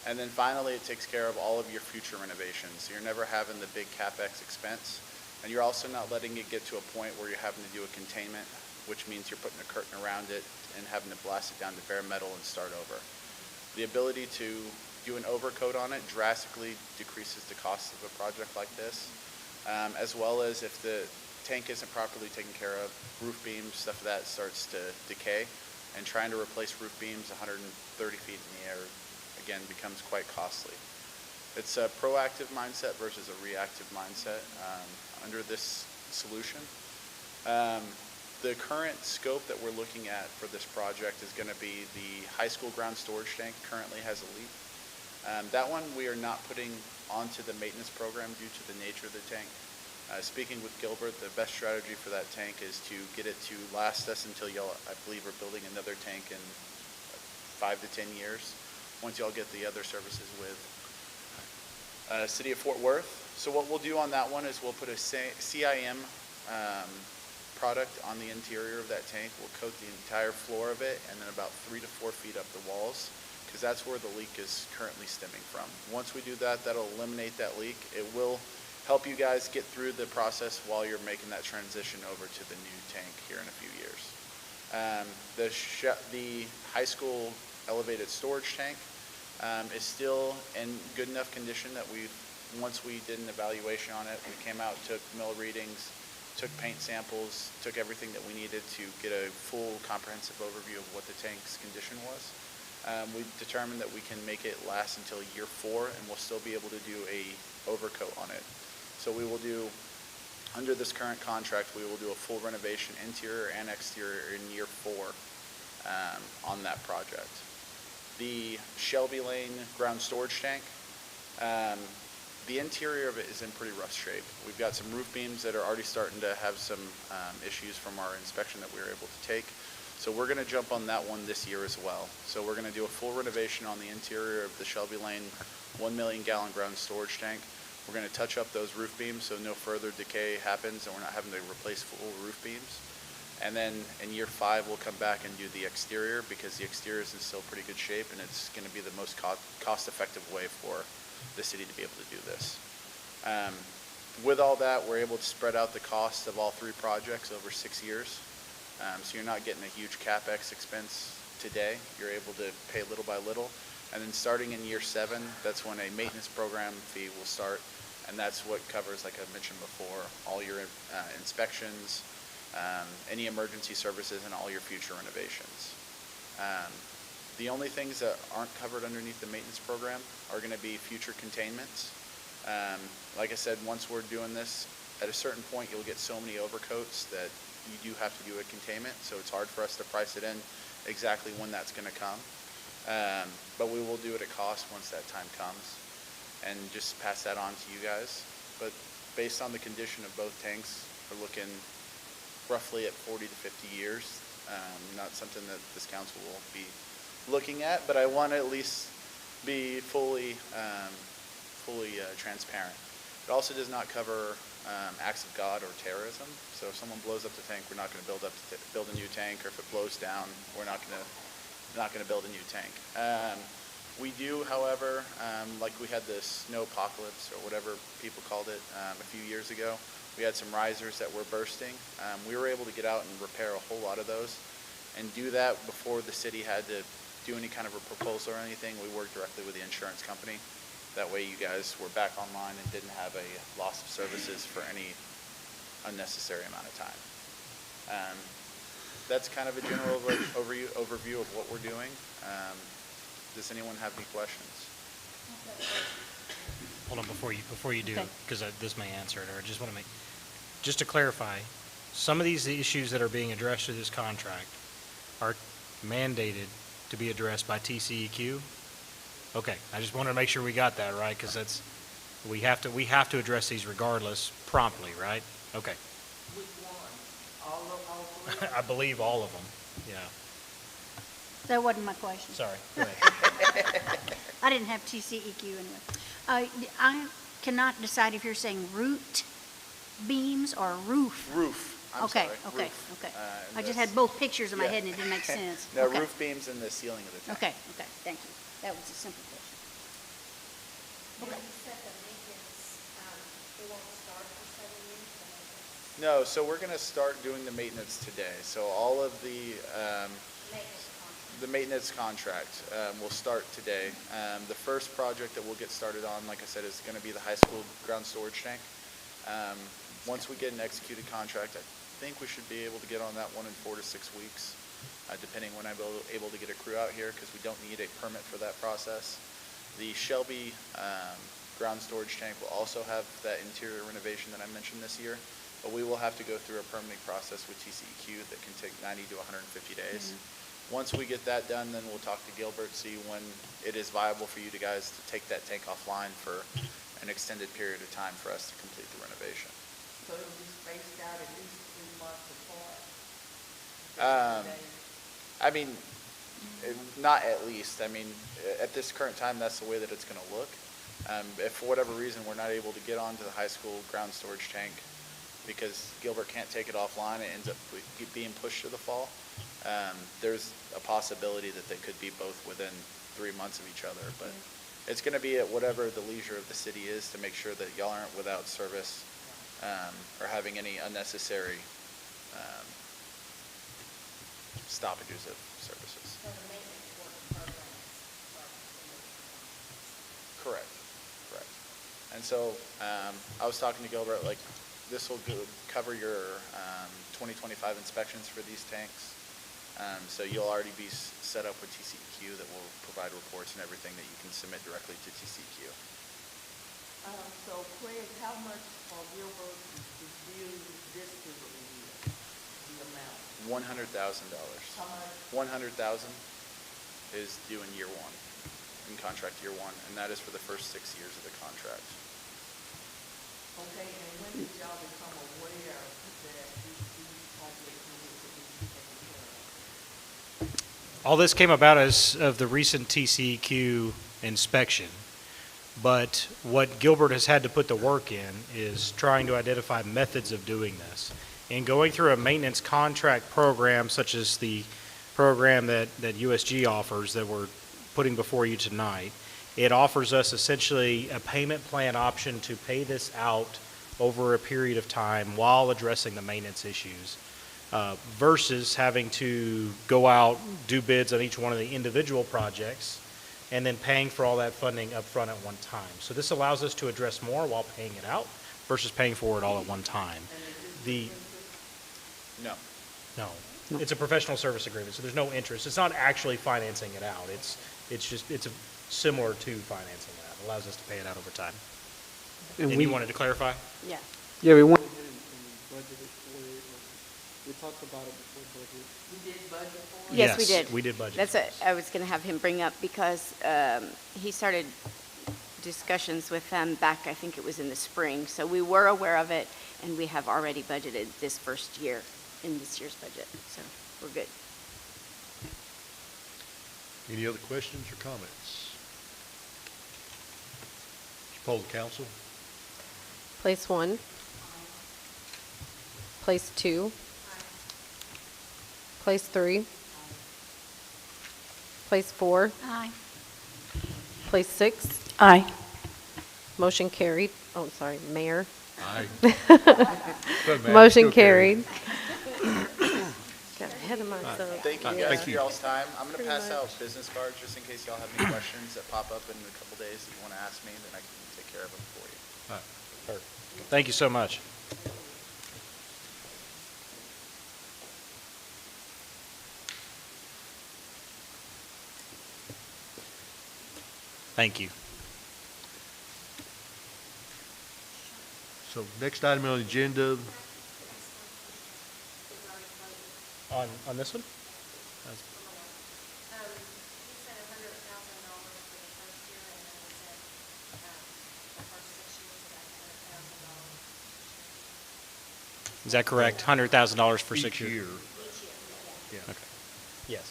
And then finally, it takes care of all of your future renovations. So you're never having the big CapEx expense, and you're also not letting it get to a point where you're having to do a containment, which means you're putting a curtain around it and having to blast it down to bare metal and start over. The ability to do an overcoat on it drastically decreases the cost of a project like this, as well as if the tank isn't properly taken care of, roof beams, stuff of that starts to decay, and trying to replace roof beams 130 feet in the air, again, becomes quite costly. It's a proactive mindset versus a reactive mindset under this solution. The current scope that we're looking at for this project is going to be the high school ground storage tank currently has a leak. That one we are not putting onto the maintenance program due to the nature of the tank. Speaking with Gilbert, the best strategy for that tank is to get it to last us until y'all, I believe, are building another tank in 5 to 10 years, once y'all get the other services with City of Fort Worth. So what we'll do on that one is we'll put a CIM product on the interior of that tank. We'll coat the entire floor of it and then about 3 to 4 feet up the walls, because that's where the leak is currently stemming from. Once we do that, that'll eliminate that leak. It will help you guys get through the process while you're making that transition over to the new tank here in a few years. The high school elevated storage tank is still in good enough condition that once we did an evaluation on it, we came out, took mill readings, took paint samples, took everything that we needed to get a full comprehensive overview of what the tank's condition was. We determined that we can make it last until year 4, and we'll still be able to do a overcoat on it. So we will do, under this current contract, we will do a full renovation, interior and exterior, in year 4 on that project. The Shelby Lane ground storage tank, the interior of it is in pretty rough shape. We've got some roof beams that are already starting to have some issues from our inspection that we were able to take. So we're going to jump on that one this year as well. So we're going to do a full renovation on the interior of the Shelby Lane 1 million gallon ground storage tank. We're going to touch up those roof beams so no further decay happens and we're not having to replace full roof beams. And then in year 5, we'll come back and do the exterior, because the exterior is in still pretty good shape and it's going to be the most cost-effective way for the city to be able to do this. With all that, we're able to spread out the cost of all 3 projects over 6 years. So you're not getting a huge CapEx expense today. You're able to pay little by little. And then starting in year 7, that's when a maintenance program fee will start. And that's what covers, like I mentioned before, all your inspections, any emergency services, and all your future renovations. The only things that aren't covered underneath the maintenance program are going to be future containments. Like I said, once we're doing this, at a certain point you'll get so many overcoats that you do have to do a containment, so it's hard for us to price it in exactly when that's going to come. But we will do it at cost once that time comes, and just pass that on to you guys. But based on the condition of both tanks, we're looking roughly at 40 to 50 years. Not something that this council will be looking at, but I want to at least be fully transparent. It also does not cover acts of God or terrorism. So if someone blows up the tank, we're not going to build a new tank, or if it blows down, we're not going to build a new tank. We do, however, like we had the snow apocalypse, or whatever people called it, a few years ago. We had some risers that were bursting. We were able to get out and repair a whole lot of those, and do that before the city had to do any kind of a proposal or anything. We worked directly with the insurance company. That way you guys were back online and didn't have a loss of services for any unnecessary amount of time. That's kind of a general overview of what we're doing. Does anyone have any questions? Hold on, before you do, Okay. because this may answer it, or I just want to just to clarify, some of these issues that are being addressed through this contract are mandated to be addressed by TCEQ? Okay, I just wanted to make sure we got that right, because we have to address these regardless promptly, right? Okay. Which one? All three? I believe all of them, yeah. That wasn't my question. Sorry, go ahead. I didn't have TCEQ anyway. I cannot decide if you're saying root beams or roof. Roof. I'm Okay, sorry, okay, roof. okay. And I just this- had both pictures in my Yeah. head and it didn't make sense. No, Okay. roof beams and the ceiling of the tank. Okay, thank you. That was a simple question. And you said the maintenance, it won't start for 7 years, the maintenance, No, so we're going to start doing the maintenance today. So all of the maintenance contract. the maintenance contract will start today. The first project that we'll get started on, like I said, is going to be the high school ground storage tank. Once we get an executed contract, I think we should be able to get on that one in 4 to 6 weeks, depending when I'm able to get a crew out here, because we don't need a permit for that process. The Shelby ground storage tank will also have that interior renovation that I mentioned this year, but we will have to go through a permitting process with TCEQ that can take 90 to 150 days. Once we get that done, then we'll talk to Gilbert, see when it is viable for you guys to take that tank offline for an extended period of time for us to complete the renovation. So it'll be spaced out at least 3 months apart? I mean, not at least. I mean, at this current time, that's the way that it's going to look. If for whatever reason we're not able to get onto the high school ground storage tank because Gilbert can't take it offline, it ends up being pushed to the fall. There's a possibility that they could be both within 3 months of each other, but it's going to be at whatever the leisure of the city is to make sure that y'all aren't without service or having any unnecessary stoppages of services. So the maintenance work program is like. Correct, correct. And so I was talking to Gilbert, like this will cover your 2025 inspections for these tanks. So you'll already be set up with TCEQ that will provide reports and everything that you can submit directly to TCEQ. So Craig, how much for Gilbert is due this fiscal year, the amount? $100,000. How much? 100,000 is due in year one, in contract year one, and that is for the first 6 years of the contract. Okay, and when did y'all become aware that these projects needed to be taken care of? All this came about as of the recent TCEQ inspection. But what Gilbert has had to put the work in is trying to identify methods of doing this. And going through a maintenance contract program such as the program that USG offers that we're putting before you tonight, it offers us essentially a payment plan option to pay this out over a period of time while addressing the maintenance issues versus having to go out, do bids on each one of the individual projects, and then paying for all that funding up front at one time. So this allows us to address more while paying it out versus paying for it all at one time. No. No, it's a professional service agreement, so there's no interest. It's not actually financing it out. It's similar to financing it out. It allows us to pay it out over time. And you wanted to clarify? Yeah. Yeah, we went ahead and budgeted for it. We talked about it before budget. We did budget for it? Yes, we did. We did budget. That's for what this. I was going to have him bring up because he started discussions with them back, I think it was in the spring. So we were aware of it, and we have already budgeted this first year in this year's budget. So we're good. Any other questions or comments? Poll the council. Place 1. Place 2. Place 3. Place 4. Aye. Place 6. Aye. Motion carried. Oh, sorry, Mayor. Aye. Motion carried. Got ahead of myself. Thank you Yeah. guys Thank for you. y'all's time. I'm going to Pretty pass out much. business cards just in case y'all have any questions that pop up in a couple days that you want to ask me, then I can take care of them for you. All right. Thank you so much. Thank you. So next item on the agenda, On this one? You said $100,000 for the first year, and then you said, the first 6 years of that $100,000. Is that correct? $100,000 for each 6 years? year. Each year, yeah. Yeah. Okay. Yes.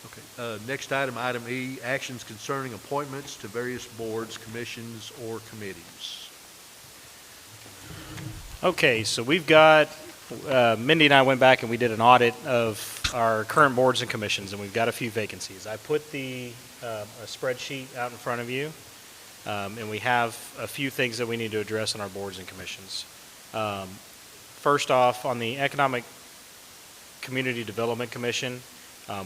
Okay. Next item, item E, actions concerning appointments to various boards, commissions, or committees. Okay, so we've got, Mindy and I went back and we did an audit of our current boards and commissions, and we've got a few vacancies. I put a spreadsheet out in front of you, and we have a few things that we need to address on our boards and commissions. First off, on the Economic Community Development Commission.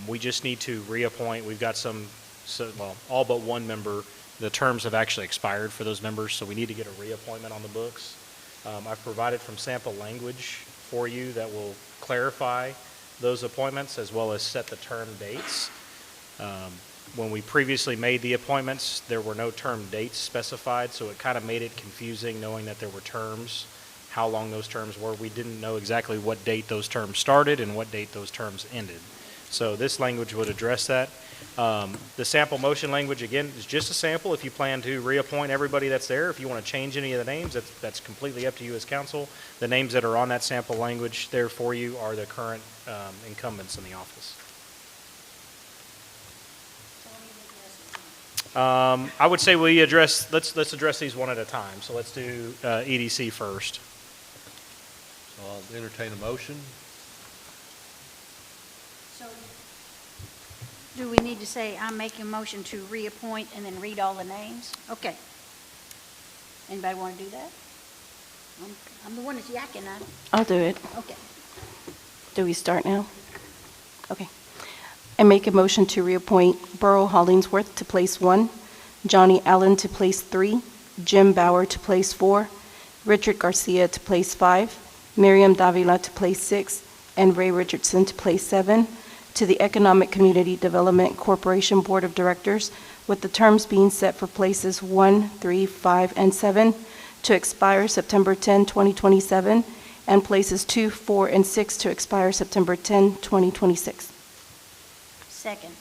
We just need to reappoint. We've got well, all but one member. The terms have actually expired for those members, so we need to get a reappointment on the books. I've provided some sample language for you that will clarify those appointments as well as set the term dates. When we previously made the appointments, there were no term dates specified, so it kind of made it confusing knowing that there were terms, how long those terms were. We didn't know exactly what date those terms started and what date those terms ended. So this language would address that. The sample motion language, again, is just a sample if you plan to reappoint everybody that's there. If you want to change any of the names, that's completely up to you as council. The names that are on that sample language there for you are the current incumbents in the office. I would say let's address these one at a time. So let's do EDC first. So I'll entertain a motion. So, do we need to say, I'm making a motion to reappoint and then read all the names? Okay. Anybody want to do that? I'm the one that's yakking on it. I'll do it. Okay. Do we start now? Okay. I make a motion to reappoint Burl Hollingsworth to place 1, Johnny Allen to place 3, Jim Bauer to place 4, Richard Garcia to place 5, Miriam Davila to place 6, and Ray Richardson to place 7, to the Economic Community Development Corporation Board of Directors, with the terms being set for places 1, 3, 5, and 7 to expire September 10, 2027, and places 2, 4, and 6 to expire September 10, 2026. Second.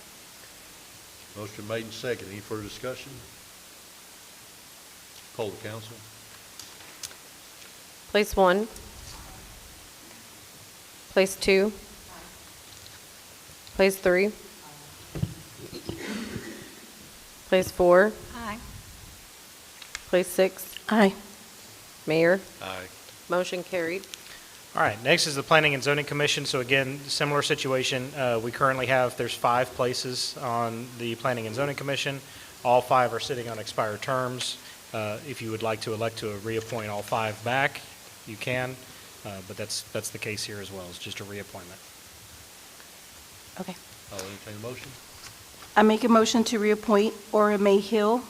Motion made and seconded. Any further discussion? Poll the council. Place 1. Place 2. Place 3. Place 4. Aye. Place 6. Aye. Mayor. Aye. Motion carried. All right, next is the Planning and Zoning Commission. So again, similar situation. We currently there's 5 places on the Planning and Zoning Commission. All 5 are sitting on expired terms. If you would like to elect to reappoint all 5 back, you can, but that's the case here as well. It's just a reappointment. Okay. I'll entertain a motion. I make a motion to reappoint Ora May Hill,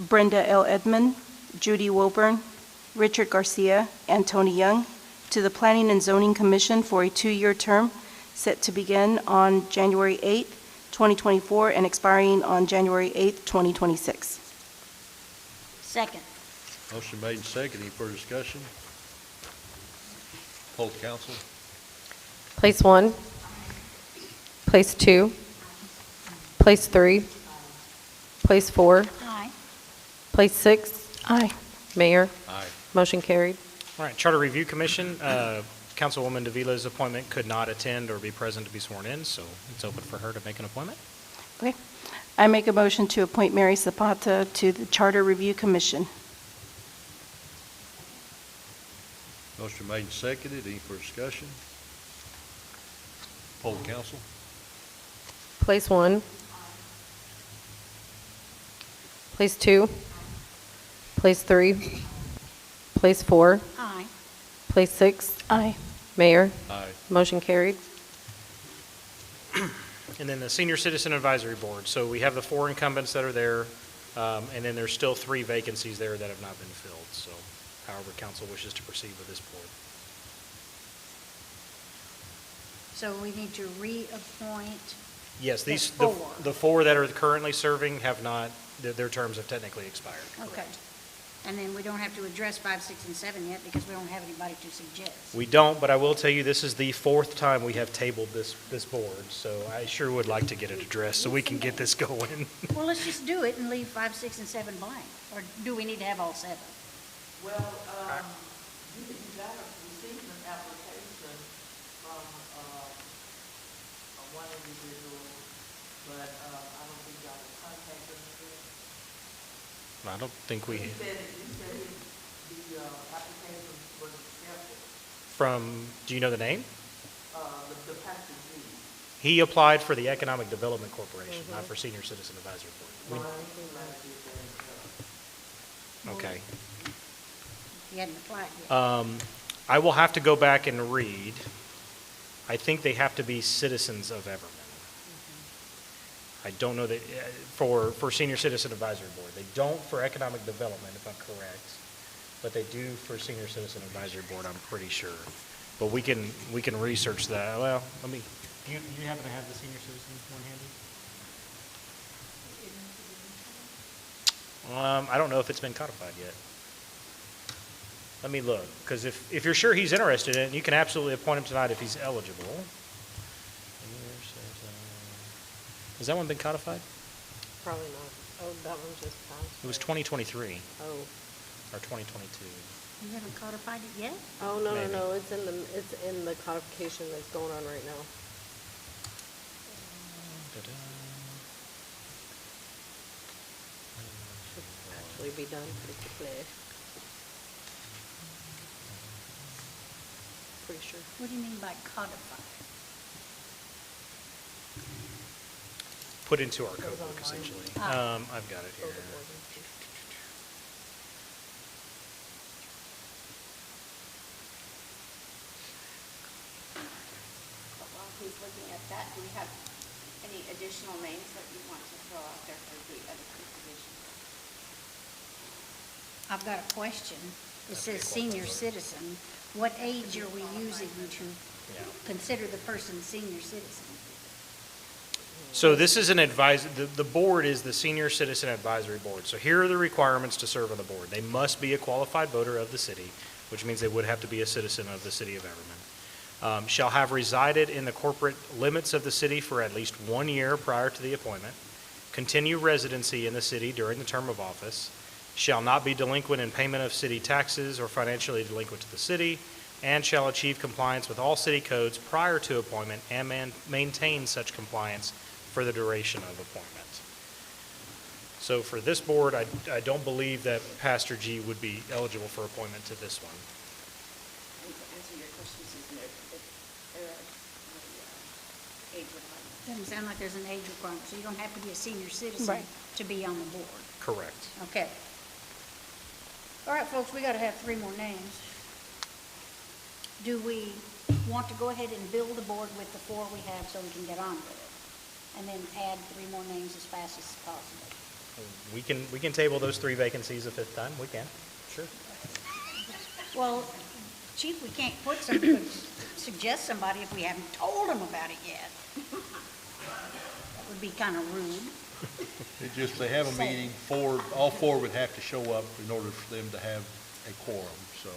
Brenda L. Edmond, Judy Wilburn, Richard Garcia, and Tony Young to the Planning and Zoning Commission for a 2-year term set to begin on January 8, 2024 and expiring on January 8, 2026. Second. Motion made and seconded. Any further discussion? Poll the council. Place 1. Place 2. Place 3. Place 4. Aye. Place 6. Aye. Mayor. Aye. Motion carried. All right, Charter Review Commission, Councilwoman Davila's appointment could not attend or be present to be sworn in, so it's open for her to make an appointment. Okay. I make a motion to appoint Mary Zapata to the Charter Review Commission. Motion made and seconded. Any further discussion? Poll the council. Place 1. Place 2. Place 3. Place 4. Aye. Place 6. Aye. Mayor. Aye. Motion carried. And then the Senior Citizen Advisory Board. So we have the 4 incumbents that are there, and then there's still 3 vacancies there that have not been filled. So however council wishes to proceed with this board. So we need to reappoint. Yes, The the 4. the 4 that are currently serving have not, their terms have technically expired. Okay. And then we don't have to address 5, 6, and 7 yet because we don't have anybody to suggest. We don't, but I will tell you, this is the 4th time we have tabled this board, so I sure would like to get it addressed so we can get this going. Well, let's just do it and leave 5, 6, and 7 blank. Or do we need to have all 7? Well, you got received an application from one individual, but I don't think y'all have contacted him yet. I don't think we, You said the application was accepted, do you know the name? the Pastor G. He applied for the Economic Development Corporation, not for Senior Citizen Advisory Board. Okay. He hadn't applied yet. I will have to go back and read. I think they have to be citizens of Everman. I don't know that, for Senior Citizen Advisory Board. They don't for Economic Development, if I'm correct, but they do for Senior Citizen Advisory Board, I'm pretty sure. But we can research that. Well, let me, do you happen to have the Senior Citizen one handy? I don't know if it's been codified yet. Let me look, because if you're sure he's interested in it, you can absolutely appoint him tonight if he's eligible. Has that one been codified? Probably not. Oh, that one just passed. It was 2023 Oh. or 2022. You haven't codified it yet? Oh, no, Maybe. no, it's in the codification that's going on right now. Da-da. Should actually be done pretty quickly. Pretty sure. What do you mean by codified? Put into our code Goes book, online. essentially. Ah. I've got it Go here. to Morgan. But while he's looking at that, do we have any additional names that you want to throw out there for the other two positions? I've got a question. It That'd be a says senior qualified citizen. What age are we using to Yeah. consider the person senior citizen? So this is an the board is the Senior Citizen Advisory Board. So here are the requirements to serve on the board. They must be a qualified voter of the city, which means they would have to be a citizen of the city of Everman. Shall have resided in the corporate limits of the city for at least 1 year prior to the appointment. Continue residency in the city during the term of office. Shall not be delinquent in payment of city taxes or financially delinquent to the city, and shall achieve compliance with all city codes prior to appointment and maintain such compliance for the duration of appointment. So for this board, I don't believe that Pastor G would be eligible for appointment to this one. And to answer your question, Susan, there are age requirements. Doesn't sound like there's an age requirement, so you don't have to be a senior citizen Right. to be on the board. Correct. Okay. All right, folks, we gotta have 3 more names. Do we want to go ahead and build the board with the 4 we have so we can get on with it? And then add 3 more names as fast as possible? We can table those 3 vacancies a 5th time. We can. Sure. Well, Chief, we can't suggest somebody if we haven't told them about it yet. That would be kind of rude. It just, they have a meeting, all 4 would have to show up in order for them to have a quorum, so.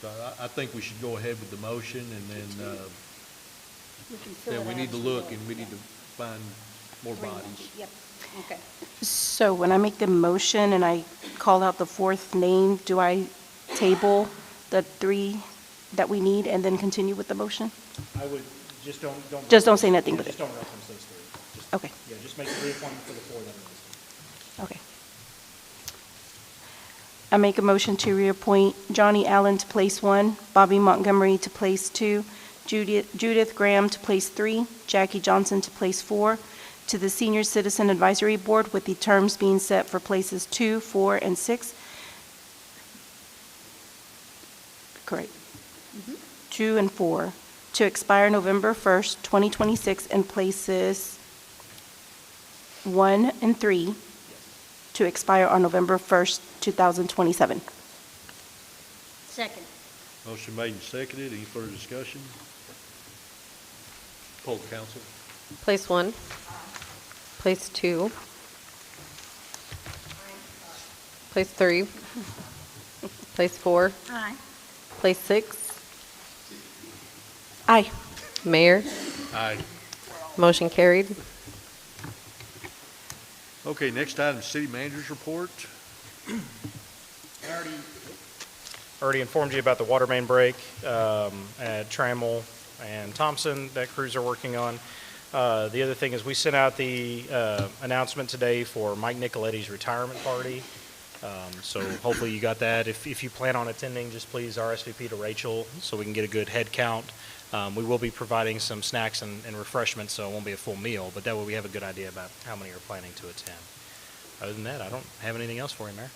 So I think we should go ahead with the motion, and then, We can fill then it we out need to as look, go. and we need to find more 3 more. bodies. Yep, okay. So when I make the motion and I call out the 4th name, do I table the 3 that we need and then continue with the motion? I would, just don't. Just don't say nothing with Just it. don't reference those 3. Just- Okay, Yeah, just make the reappointment for the 4 that are listed. okay. I make a motion to reappoint Johnny Allen to place 1, Bobby Montgomery to place 2, Judith Graham to place 3, Jackie Johnson to place 4, to the Senior Citizen Advisory Board with the terms being set for places 2, 4, and 6. Correct. 2 and 4, to expire November 1st, 2026, and places 1 and 3 to expire on November 1st, 2027. Second. Motion made and seconded. Any further discussion? Poll the council. Place 1. Place 2. Place 3. Place 4. Aye. Place 6. Aye. Mayor. Aye. Motion carried. Okay, next item, city manager's report. Already informed you about the water main break at Trammell and Thompson that crews are working on. The other thing is we sent out the announcement today for Mike Nicoletti's retirement party. So hopefully you got that. If you plan on attending, just please RSVP to Rachel so we can get a good head count. We will be providing some snacks and refreshments, so it won't be a full meal, but that way we have a good idea about how many are planning to attend. Other than that, I don't have anything else for you, Mayor.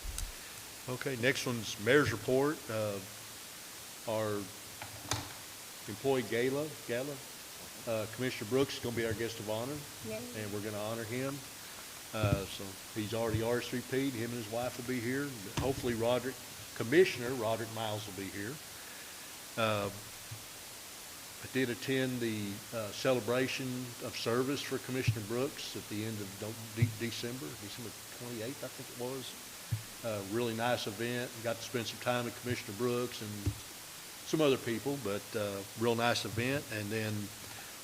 Okay, next one's mayor's report. Our employee gala. Commissioner Brooks is going to be our guest of honor, and we're going to honor him. So he's already RSVP'd. Him and his wife will be here. Hopefully Commissioner Roderick Miles will be here. I did attend the celebration of service for Commissioner Brooks at the end of December 28th, I think it was. Really nice event. Got to spend some time with Commissioner Brooks and some other people, but real nice event. And then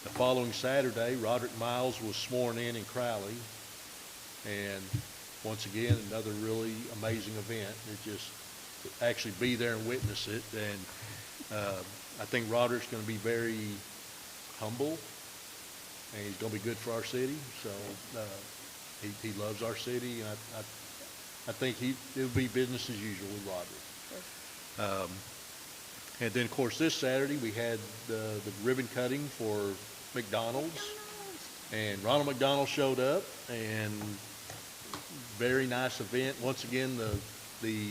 the following Saturday, Roderick Miles was sworn in Crowley. And once again, another really amazing event. It just to actually be there and witness it. And I think Roderick's going to be very humble, and he's going to be good for our city. So he loves our city, and I think it'll be business as usual with Roderick. And then, of course, this Saturday we had the ribbon cutting for McDonald's, and Ronald McDonald showed up, and very nice event. Once again, the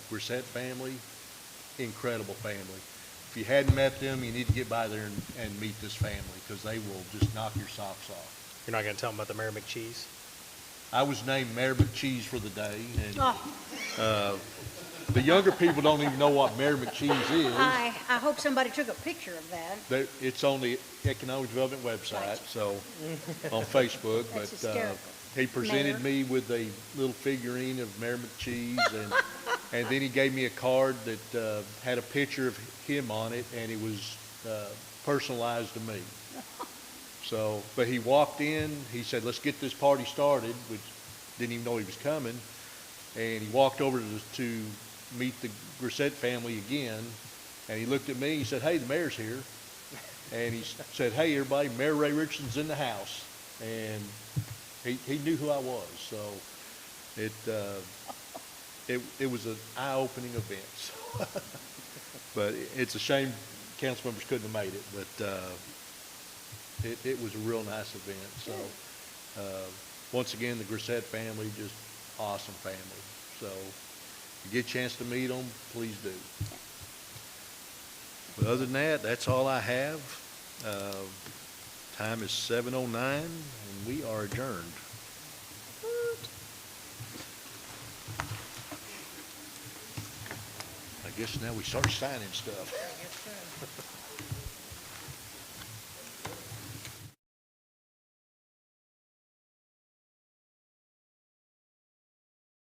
Grissett family, incredible family. If you hadn't met them, you need to get by there and meet this family, because they will just knock your socks off. You're not going to tell them about the Mayor McCheese? I was named Mayor McCheese for the day, and the younger people don't even know what Mayor McCheese is. I hope somebody took a picture of that. It's on the Economic Development website, so on Facebook. That's But hysterical. he presented Mayor. me with a little figurine of Mayor McCheese, and then he gave me a card that had a picture of him on it, and it was personalized to me. So, but he walked in, he said, "Let's get this party started," which didn't even know he was coming. And he walked over to meet the Grissett family again, and he looked at me, he said, "Hey, the mayor's here." And he said, "Hey, everybody, Mayor Ray Richardson's in the house." And he knew who I was, so it was an eye-opening event. But it's a shame council members couldn't have made it, but it was a real nice event. So once again, the Grissett family, just awesome family. So if you get a chance to meet them, please do. But other than that, that's all I have. Time is 7:09, and we are adjourned. I guess now we start signing stuff.